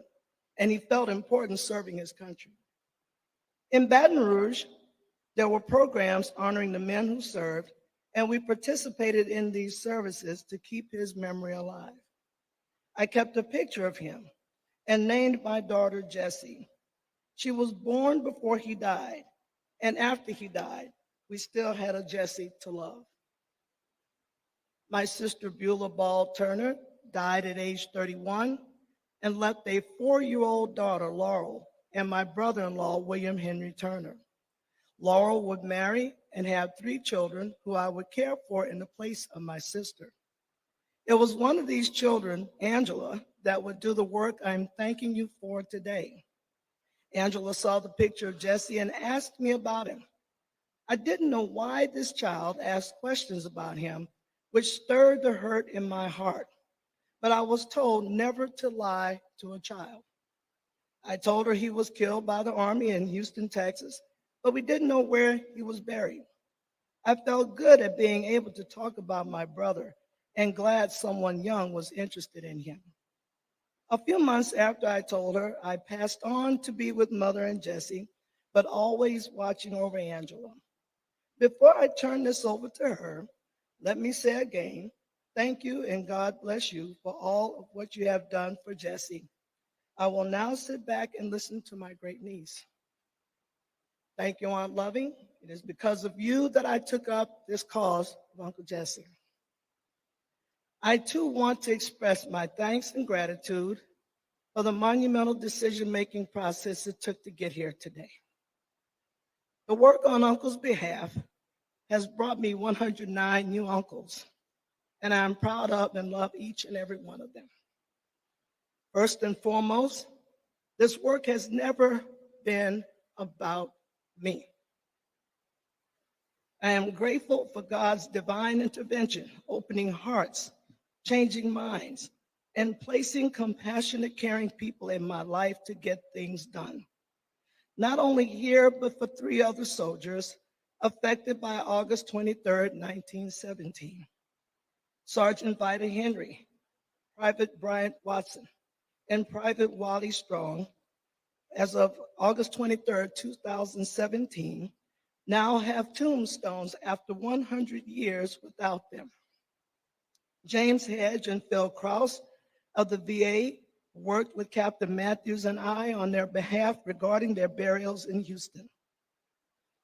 and he felt important serving his country. In Baton Rouge, there were programs honoring the men who served, and we participated in these services to keep his memory alive. I kept a picture of him and named my daughter Jessie. She was born before he died, and after he died, we still had a Jessie to love. My sister Beulah Ball Turner died at age 31 and left a 4-year-old daughter, Laurel, and my brother-in-law, William Henry Turner. Laurel would marry and have 3 children who I would care for in the place of my sister. It was one of these children, Angela, that would do the work I'm thanking you for today. Angela saw the picture of Jesse and asked me about him. I didn't know why this child asked questions about him, which stirred the hurt in my heart. But I was told never to lie to a child. I told her he was killed by the Army in Houston, Texas, but we didn't know where he was buried. I felt good at being able to talk about my brother and glad someone young was interested in him. A few months after I told her, I passed on to be with Mother and Jesse, but always watching over Angela. Before I turn this over to her, let me say again, thank you and God bless you for all of what you have done for Jesse. I will now sit back and listen to my great niece. Thank you, Aunt Loving. It is because of you that I took up this cause of Uncle Jesse. I too want to express my thanks and gratitude for the monumental decision-making process it took to get here today. The work on Uncle's behalf has brought me 109 new uncles, and I'm proud of and love each and every one of them. First and foremost, this work has never been about me. I am grateful for God's divine intervention, opening hearts, changing minds, and placing compassionate, caring people in my life to get things done. Not only here, but for 3 other soldiers affected by August 23rd, 1917. Sergeant Vida Henry, Private Bryant Watson, and Private Wally Strong, as of August 23rd, 2017, now have tombstones after 100 years without them. James Hedge and Phil Krause of the VA worked with Captain Matthews and I on their behalf regarding their burials in Houston.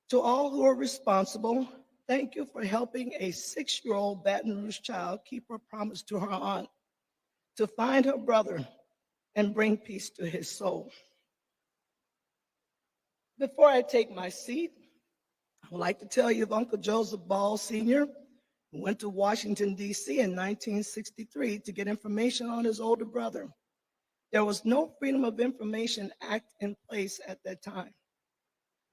To all who are responsible, thank you for helping a 6-year-old Baton Rouge child keep her promise to her aunt to find her brother and bring peace to his soul. Before I take my seat, I would like to tell you of Uncle Joseph Ball Sr., who went to Washington, D.C. in 1963 to get information on his older brother. There was no Freedom of Information Act in place at that time.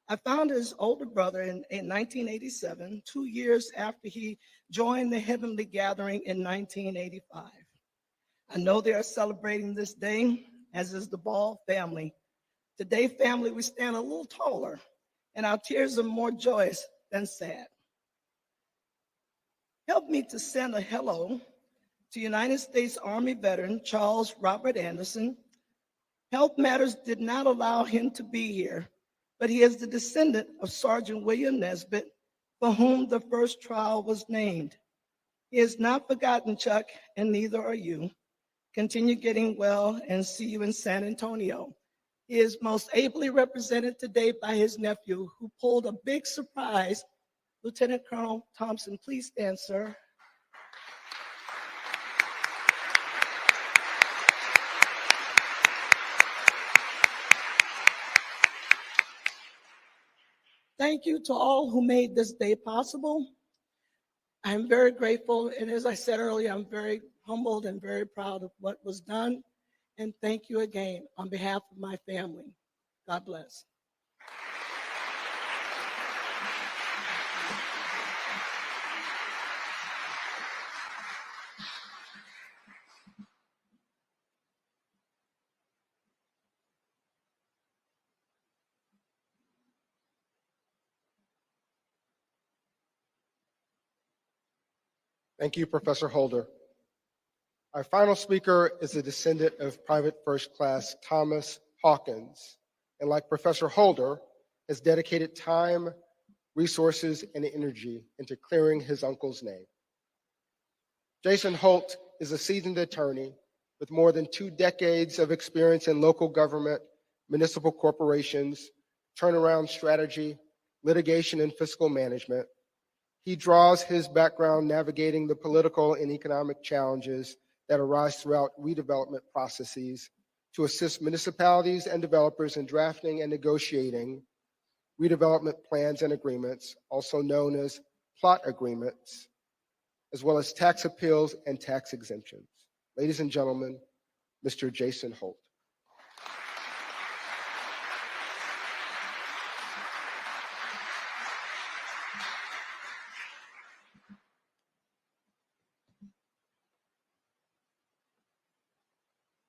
I found his older brother in 1987, 2 years after he joined the Heavenly Gathering in 1985. I know they are celebrating this day, as is the Ball family. Today, family, we stand a little taller, and our tears are more joyous than sad. Help me to send a hello to United States Army veteran Charles Robert Anderson. Health matters did not allow him to be here, but he is the descendant of Sergeant William Nesbitt, for whom the first trial was named. He has not forgotten, Chuck, and neither are you. Continue getting well, and see you in San Antonio. He is most ably represented today by his nephew, who pulled a big surprise. Lieutenant Colonel Thompson, please stand, sir. Thank you to all who made this day possible. I'm very grateful, and as I said earlier, I'm very humbled and very proud of what was done. And thank you again on behalf of my family. God bless. Thank you, Professor Holder. Our final speaker is a descendant of Private First Class Thomas Hawkins, and like Professor Holder, has dedicated time, resources, and energy into clearing his uncle's name. Jason Holt is a seasoned attorney with more than 2 decades of experience in local government, municipal corporations, turnaround strategy, litigation, and fiscal management. He draws his background navigating the political and economic challenges that arise throughout redevelopment processes to assist municipalities and developers in drafting and negotiating redevelopment plans and agreements, also known as plot agreements, as well as tax appeals and tax exemptions. Ladies and gentlemen, Mr. Jason Holt.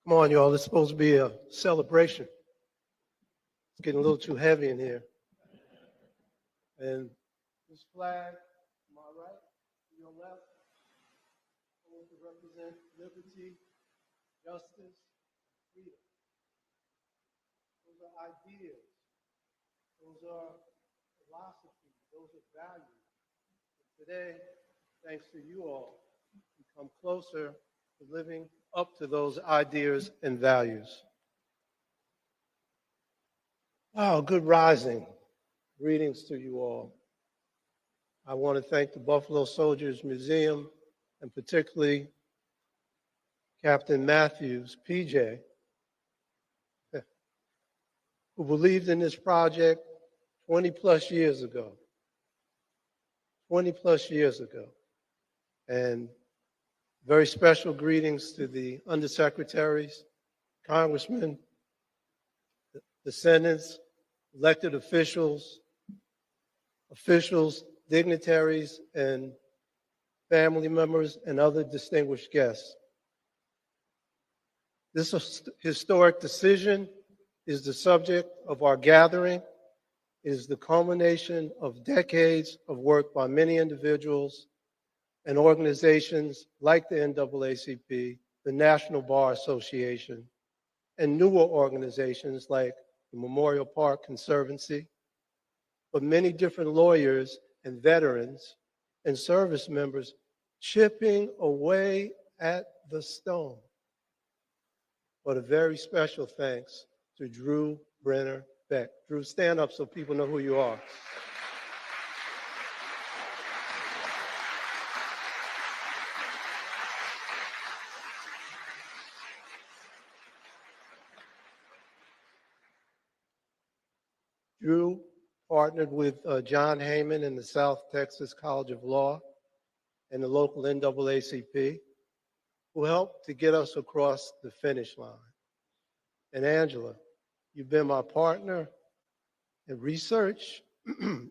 Come on, y'all. It's supposed to be a celebration. It's getting a little too heavy in here. And this flag, to my right, to your left, supposed to represent liberty, justice, freedom. Those are ideas. Those are philosophies. Those are values. And today, thanks to you all, we come closer to living up to those ideas and values. Oh, good rising. Greetings to you all. I want to thank the Buffalo Soldiers Museum, and particularly Captain Matthews, PJ, who believed in this project 20 plus years ago. 20 plus years ago. And very special greetings to the undersecretaries, congressmen, the senators, elected officials dignitaries and family members, and other distinguished guests. This historic decision is the subject of our gathering. It is the culmination of decades of work by many individuals and organizations like the NAACP, the National Bar Association, and newer organizations like the Memorial Park Conservancy, but many different lawyers and veterans and service members chipping away at the stone. But a very special thanks to Drew Brenner Beck. Drew, stand up so people know who you are. Drew partnered with John Heyman in the South Texas College of Law and the local NAACP, who helped to get us across the finish line. And Angela, you've been my partner in research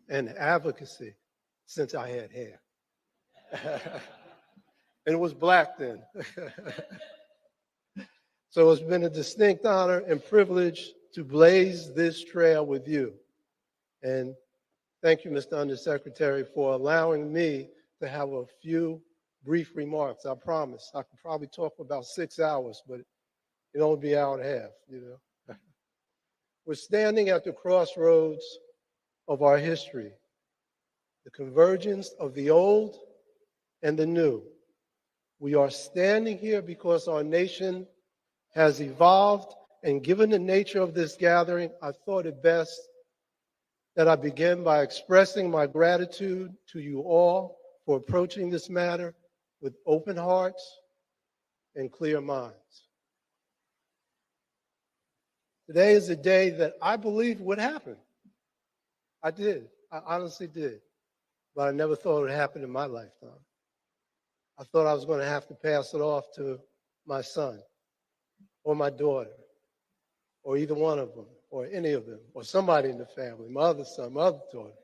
and advocacy since I had hair. And it was black then. So it's been a distinct honor and privilege to blaze this trail with you. And thank you, Mr. Undersecretary, for allowing me to have a few brief remarks. I promise. I could probably talk for about 6 hours, but it'll only be an hour and a half, you know. We're standing at the crossroads of our history, the convergence of the old and the new. We are standing here because our nation has evolved, and given the nature of this gathering, I thought it best that I begin by expressing my gratitude to you all for approaching this matter with open hearts and clear minds. Today is a day that I believe would happen. I did. I honestly did. But I never thought it would happen in my lifetime. I thought I was going to have to pass it off to my son or my daughter or either one of them or any of them or somebody in the family, my other son, my other daughter.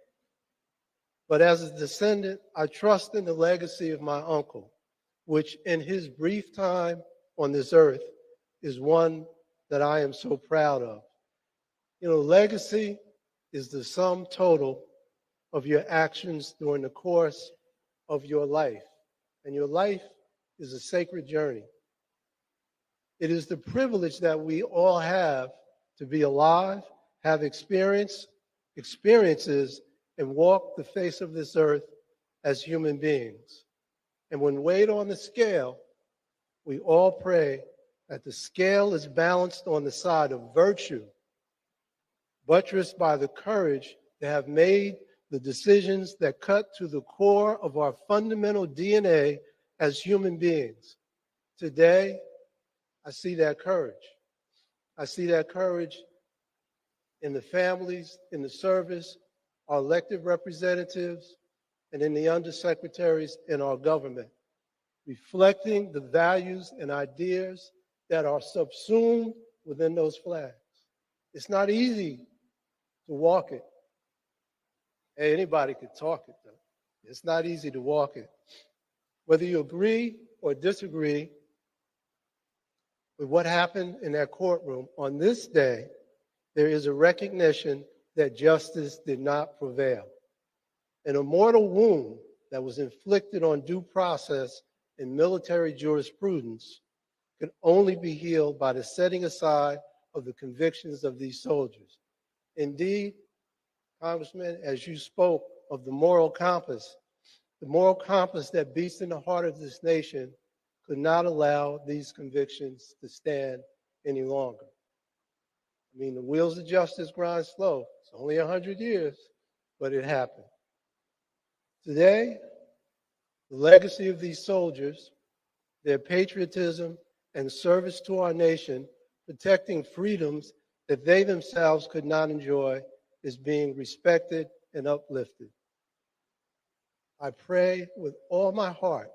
But as a descendant, I trust in the legacy of my uncle, which in his brief time on this earth is one that I am so proud of. You know, legacy is the sum total of your actions during the course of your life. And your life is a sacred journey. It is the privilege that we all have to be alive, have experiences, and walk the face of this earth as human beings. And when weighed on the scale, we all pray that the scale is balanced on the side of virtue, buttressed by the courage to have made the decisions that cut to the core of our fundamental DNA as human beings. Today, I see that courage. I see that courage in the families, in the service, our elected representatives, and in the undersecretaries in our government, reflecting the values and ideas that are subsumed within those flags. It's not easy to walk it. Hey, anybody could talk it, though. It's not easy to walk it. Whether you agree or disagree with what happened in that courtroom, on this day, there is a recognition that justice did not prevail. An immortal wound that was inflicted on due process in military jurisprudence could only be healed by the setting aside of the convictions of these soldiers. Indeed, Congressman, as you spoke of the moral compass that beats in the heart of this nation could not allow these convictions to stand any longer. I mean, the wheels of justice grind slow. It's only 100 years, but it happened. Today, the legacy of these soldiers, their patriotism and service to our nation, protecting freedoms that they themselves could not enjoy, is being respected and uplifted. I pray with all my heart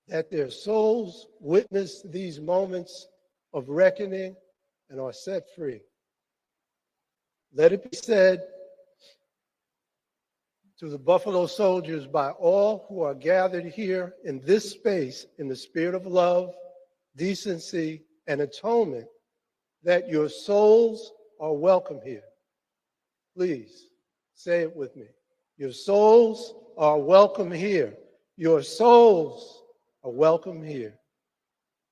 that their souls witness these moments of reckoning and are set free. Let it be said to the Buffalo Soldiers by all who are gathered here in this space in the spirit of love, decency, and atonement, that your souls are welcome here. Please say it with me. Your souls are welcome here. Your souls are welcome here.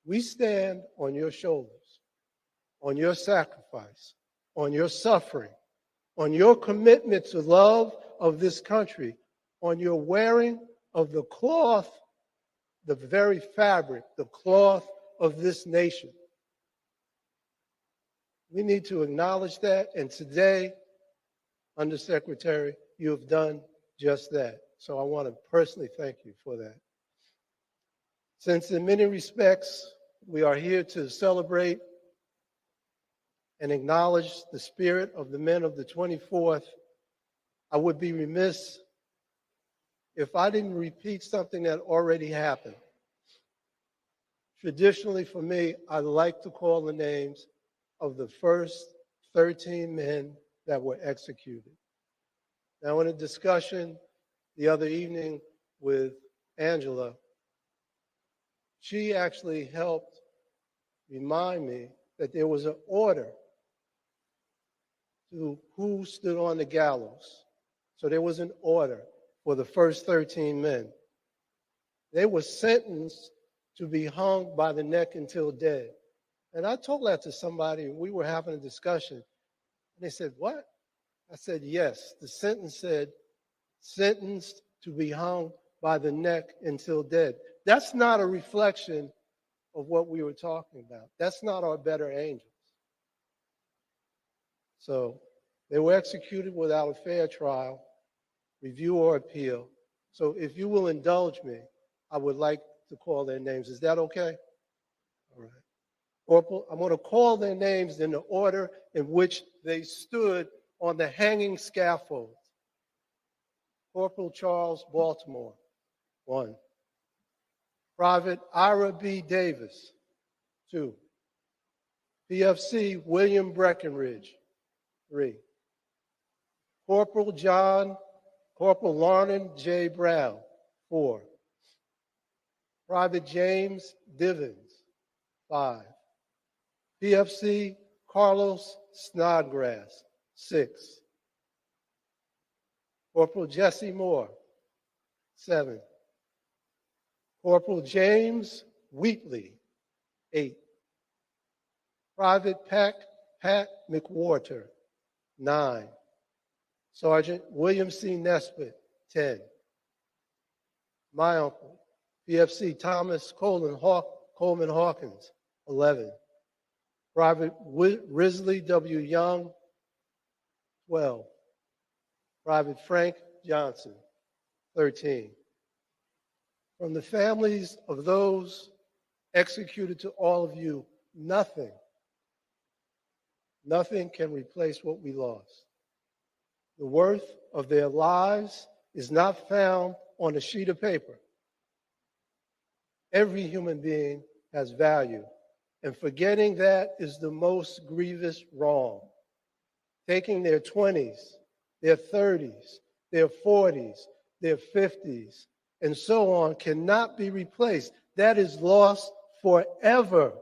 We stand on your shoulders, on your sacrifice, on your suffering, on your commitment to love of this country, on your wearing of the cloth, the very fabric, the cloth of this nation. We need to acknowledge that, and today, Undersecretary, you have done just that. So I want to personally thank you for that. Since in many respects, we are here to celebrate and acknowledge the spirit of the men of the 24th, I would be remiss if I didn't repeat something that already happened. Traditionally for me, I like to call the names of the first 13 men that were executed. Now, in a discussion the other evening with Angela, she actually helped remind me that there was an order to who stood on the gallows. So there was an order for the first 13 men. They were sentenced to be hung by the neck until dead. And I told that to somebody, and we were having a discussion. And they said, "What?" I said, "Yes." The sentence said, sentenced to be hung by the neck until dead. That's not a reflection of what we were talking about. That's not our better angels. So they were executed without a fair trial, review, or appeal. So if you will indulge me, I would like to call their names. Is that okay? All right. Corporal, I'm going to call their names in the order in which they stood on the hanging scaffold. Corporal Charles Baltimore, 1. Private Ira B. Davis, 2. PFC William Breckenridge, 3. Corporal Lornan J. Brown, 4. Private James Divins, 5. PFC Carlos Snodgrass, 6. Corporal Jesse Moore, 7. Corporal James Wheatley, 8. Private Pat McWhorter, 9. Sergeant William C. Nesbitt, 10. My uncle, PFC Thomas Coleman Hawkins, 11. Private Risley W. Young, 12. Private Frank Johnson, 13. From the families of those executed to all of you, nothing can replace what we lost. The worth of their lives is not found on a sheet of paper. Every human being has value, and forgetting that is the most grievous wrong. Taking their 20s, their 30s, their 40s, their 50s, and so on cannot be replaced. That is lost forever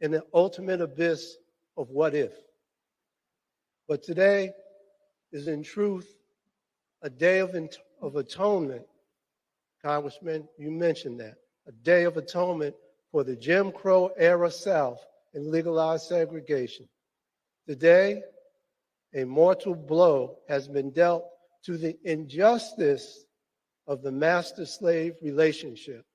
in the ultimate abyss of what if. But today is in truth a day of atonement. Congressman, you mentioned that. A day of atonement for the Jim Crow era South and legalized segregation. Today, a mortal blow has been dealt to the injustice of the master-slave relationship,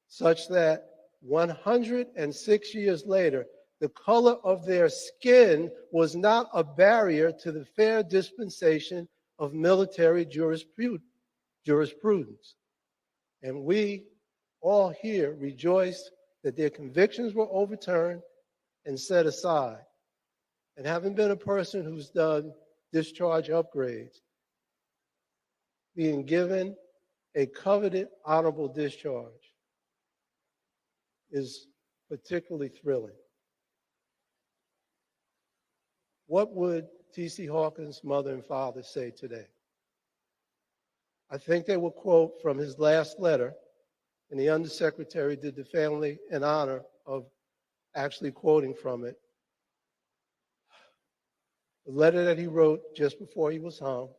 such that 106 years later, the color of their skin was not a barrier to the fair dispensation of military jurisprudence. And we all here rejoice that their convictions were overturned and set aside. And having been a person who's done discharge upgrades, being given a coveted honorable discharge is particularly thrilling. What would T.C. Hawkins' mother and father say today? I think they will quote from his last letter, and the undersecretary did the family an honor of actually quoting from it. The letter that he wrote just before he was hung.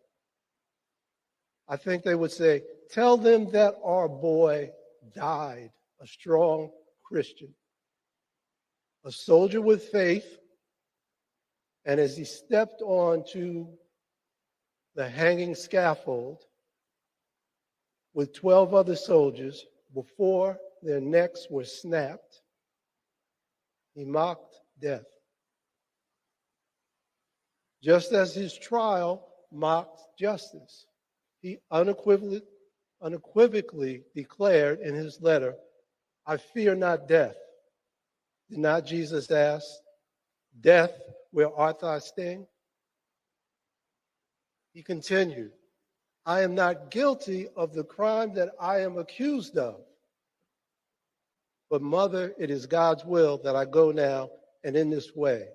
I think they would say, tell them that our boy died, a strong Christian, a soldier with faith, and as he stepped onto the hanging scaffold with 12 other soldiers, before their necks were snapped, he mocked death. Just as his trial mocked justice, he unequivocally declared in his letter, I fear not death. Did not Jesus ask, death, where art thou sting? He continued, I am not guilty of the crime that I am accused of. But mother, it is God's will that I go now and in this way.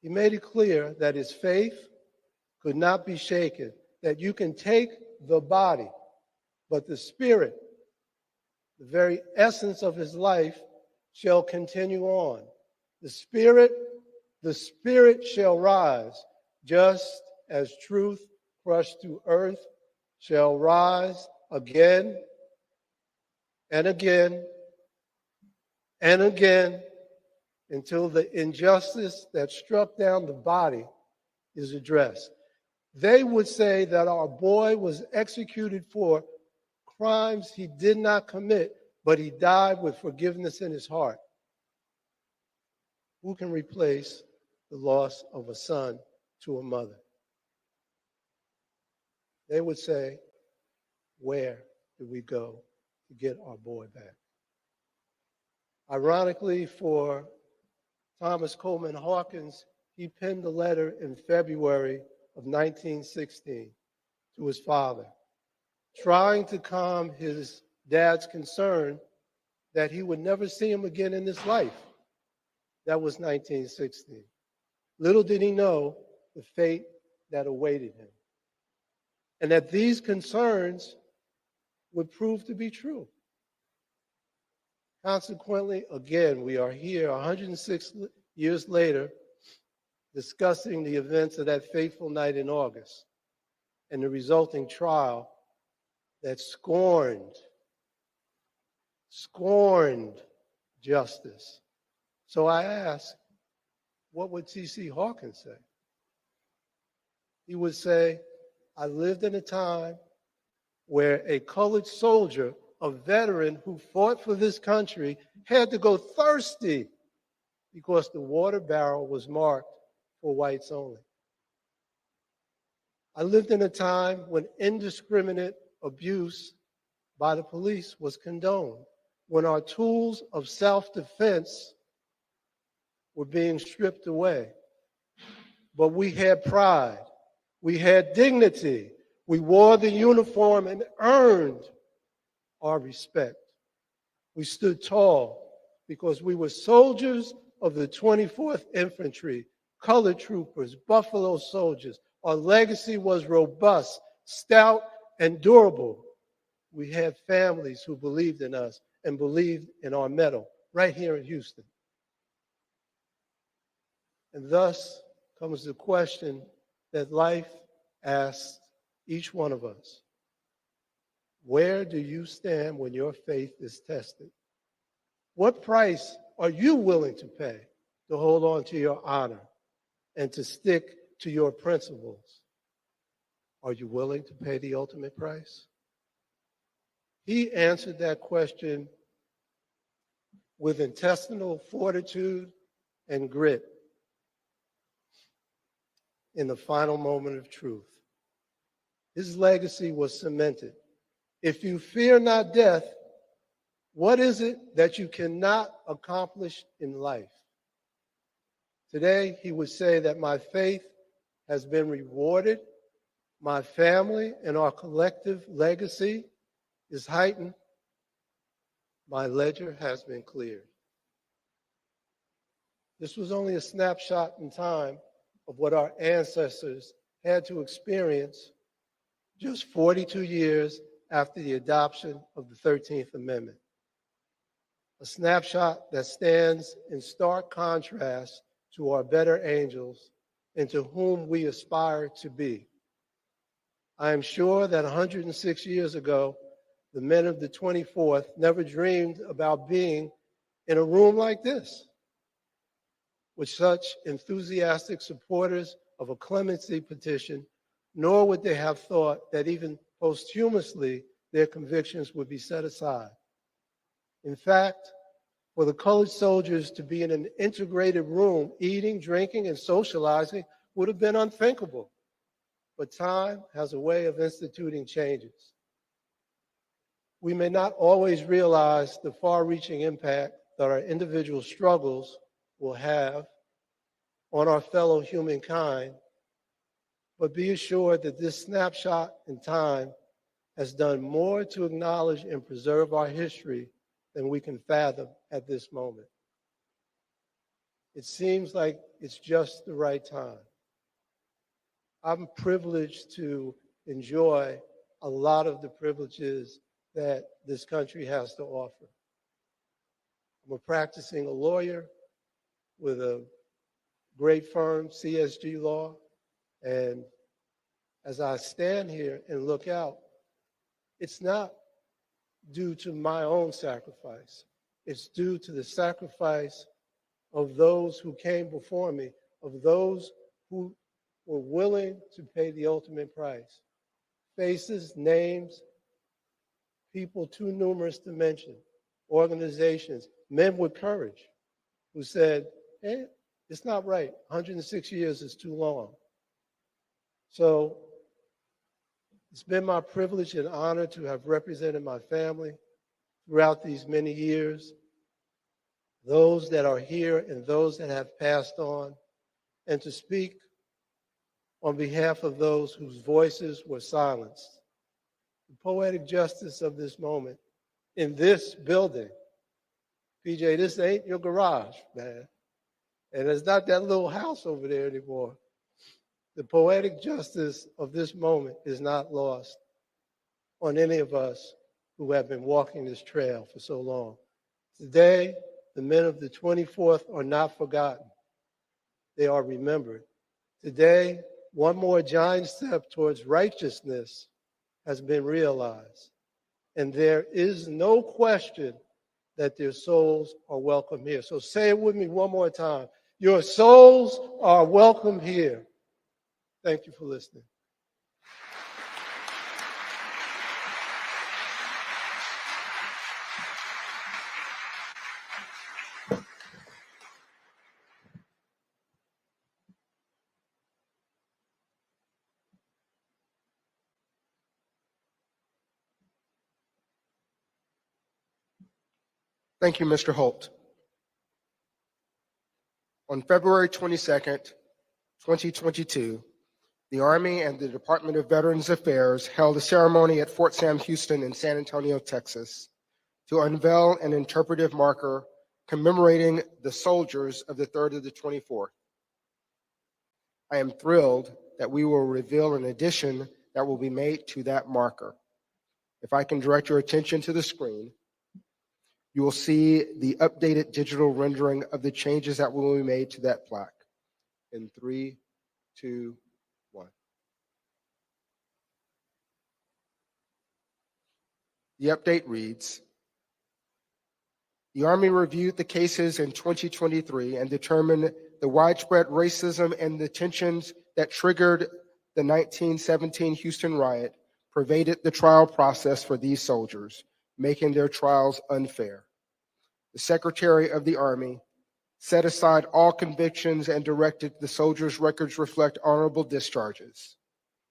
He made it clear that his faith could not be shaken, that you can take the body, but the spirit, the very essence of his life, shall continue on. The spirit shall rise, just as truth crushed to earth shall rise again and again and again until the injustice that struck down the body is addressed. They would say that our boy was executed for crimes he did not commit, but he died with forgiveness in his heart. Who can replace the loss of a son to a mother? They would say, where do we go to get our boy back? Ironically, for Thomas Coleman Hawkins, he penned a letter in February of 1916 to his father, trying to calm his dad's concern that he would never see him again in this life. That was 1916. Little did he know the fate that awaited him, and that these concerns would prove to be true. Consequently, again, we are here 106 years later discussing the events of that fateful night in August and the resulting trial that scorned justice. So I ask, what would T.C. Hawkins say? He would say, I lived in a time where a colored soldier, a veteran who fought for this country, had to go thirsty because the water barrel was marked for whites only. I lived in a time when indiscriminate abuse by the police was condoned, when our tools of self-defense were being stripped away. But we had pride, we had dignity, we wore the uniform and earned our respect. We stood tall because we were soldiers of the 24th Infantry, colored troopers, Buffalo Soldiers. Our legacy was robust, stout, and durable. We had families who believed in us and believed in our mettle right here in Houston. And thus comes the question that life asks each one of us. Where do you stand when your faith is tested? What price are you willing to pay to hold on to your honor and to stick to your principles? Are you willing to pay the ultimate price? He answered that question with intestinal fortitude and grit in the final moment of truth. His legacy was cemented. If you fear not death, what is it that you cannot accomplish in life? Today, he would say that my faith has been rewarded, my family and our collective legacy is heightened, my ledger has been cleared. This was only a snapshot in time of what our ancestors had to experience just 42 years after the adoption of the 13th Amendment. A snapshot that stands in stark contrast to our better angels and to whom we aspire to be. I am sure that 106 years ago, the men of the 24th never dreamed about being in a room like this, with such enthusiastic supporters of a clemency petition, nor would they have thought that even posthumously their convictions would be set aside. In fact, for the colored soldiers to be in an integrated room, eating, drinking, and socializing would have been unthinkable. But time has a way of instituting changes. We may not always realize the far-reaching impact that our individual struggles will have on our fellow humankind, but be assured that this snapshot in time has done more to acknowledge and preserve our history than we can fathom at this moment. It seems like it's just the right time. I'm privileged to enjoy a lot of the privileges that this country has to offer. I'm a practicing lawyer with a great firm, CSG Law, and as I stand here and look out, it's not due to my own sacrifice. It's due to the sacrifice of those who came before me, of those who were willing to pay the ultimate price. Faces, names, people too numerous to mention, organizations, men with courage who said, hey, it's not right. 106 years is too long. So it's been my privilege and honor to have represented my family throughout these many years, those that are here and those that have passed on, and to speak on behalf of those whose voices were silenced. The poetic justice of this moment in this building. PJ, this ain't your garage, man. And it's not that little house over there anymore. The poetic justice of this moment is not lost on any of us who have been walking this trail for so long. Today, the men of the 24th are not forgotten. They are remembered. Today, one more giant step towards righteousness has been realized. And there is no question that their souls are welcome here. So say it with me one more time. Your souls are welcome here. Thank you for listening. Thank you, Mr. Holt. On February 22nd, 2022, the Army and the Department of Veterans Affairs held a ceremony at Fort Sam Houston in San Antonio, Texas, to unveil an interpretive marker commemorating the soldiers of the 3rd of the 24th. I am thrilled that we will reveal an addition that will be made to that marker. If I can direct your attention to the screen, you will see the updated digital rendering of the changes that will be made to that plaque. In 3, 2, 1. The update reads, the Army reviewed the cases in 2023 and determined the widespread racism and the tensions that triggered the 1917 Houston riot pervaded the trial process for these soldiers, making their trials unfair. The Secretary of the Army set aside all convictions and directed the soldiers' records reflect honorable discharges.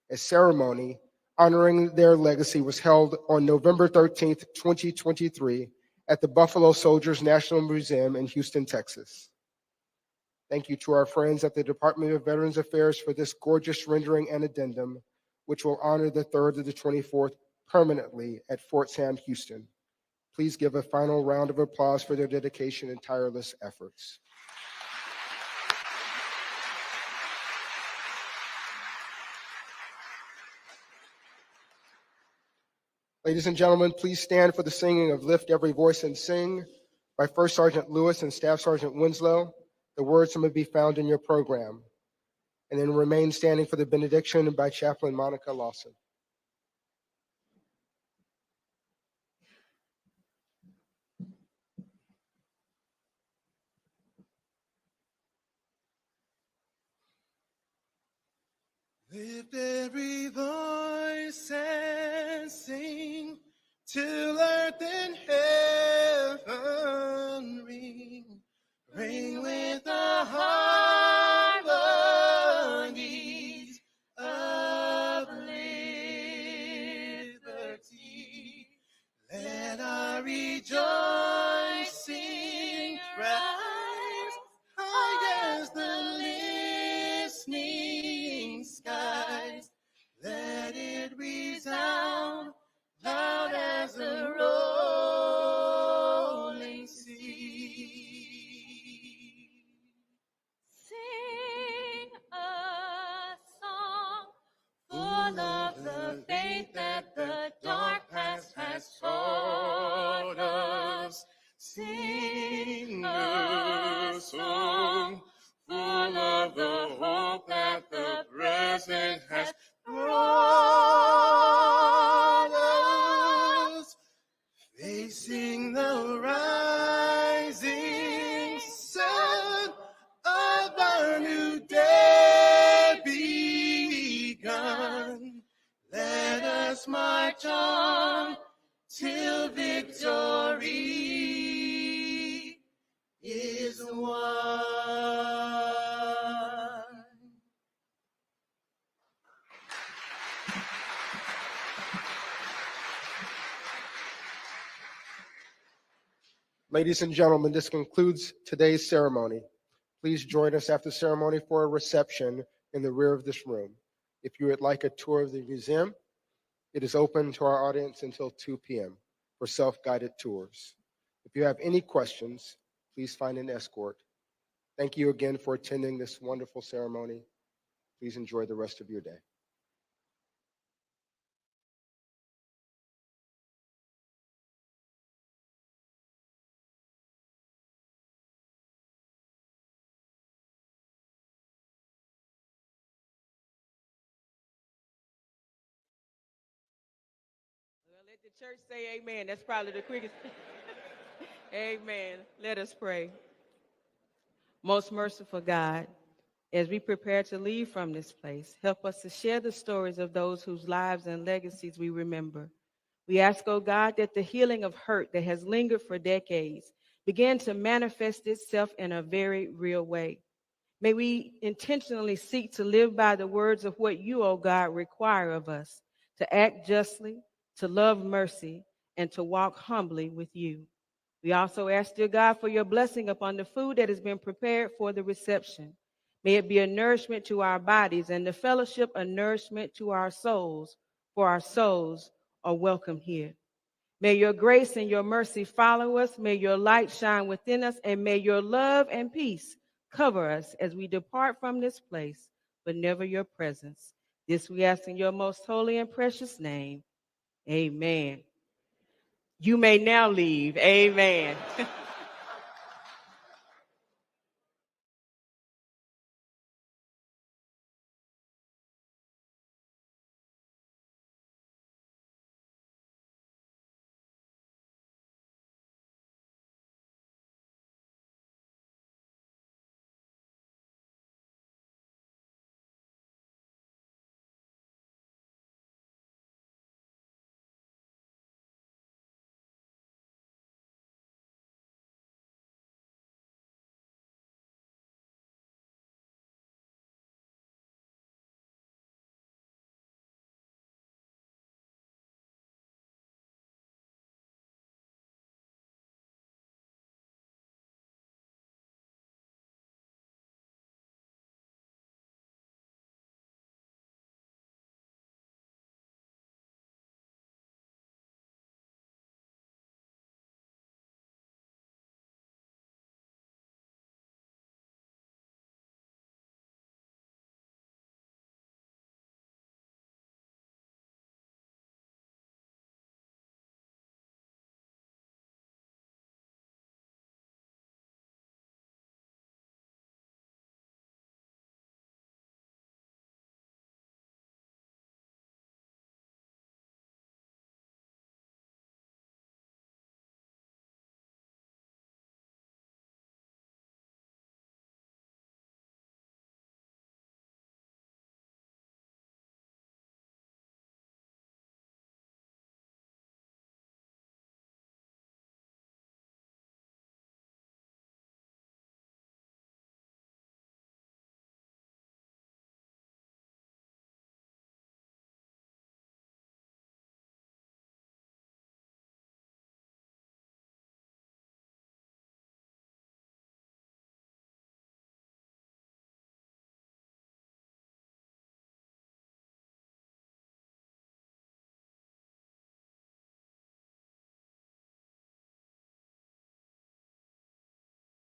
A ceremony honoring their legacy was held on November 13th, 2023 at the Buffalo Soldiers National Museum in Houston, Texas. Thank you to our friends at the Department of Veterans Affairs for this gorgeous rendering and addendum, which will honor the 3rd of the 24th permanently at Fort Sam Houston. Please give a final round of applause for their dedication and tireless efforts. Ladies and gentlemen, please stand for the singing of Lift Every Voice and Sing by First Sergeant Lewis and Staff Sergeant Winslow. The words may be found in your program. And then remain standing for the benediction by Chaplain Monica Lawson. Lift every voice and sing till earth and heaven ring. Ring with the harmonies of liberty. Let our rejoicing rise high as the listening skies. Let it resound loud as the rolling sea. Sing a song full of the faith that the dark past has taught us. Sing a song full of the hope that the present has brought us. Facing the rising sun of our new day begun. Let us march on till victory is won. Ladies and gentlemen, this concludes today's ceremony. Please join us after the ceremony for a reception in the rear of this room. If you would like a tour of the museum, it is open to our audience until 2 p.m. for self-guided tours. If you have any questions, please find an escort. Thank you again for attending this wonderful ceremony. Please enjoy the rest of your day. Well, let the church say amen. That's probably the quickest. Amen. Let us pray. Most merciful God, as we prepare to leave from this place, help us to share the stories of those whose lives and legacies we remember. We ask, oh God, that the healing of hurt that has lingered for decades begin to manifest itself in a very real way. May we intentionally seek to live by the words of what you, oh God, require of us, to act justly, to love mercy, and to walk humbly with you. We also ask, dear God, for your blessing upon the food that has been prepared for the reception. May it be a nourishment to our bodies and the fellowship a nourishment to our souls, for our souls are welcome here. May your grace and your mercy follow us. May your light shine within us, and may your love and peace cover us as we depart from this place, but never your presence. This we ask in your most holy and precious name. Amen. You may now leave. Amen.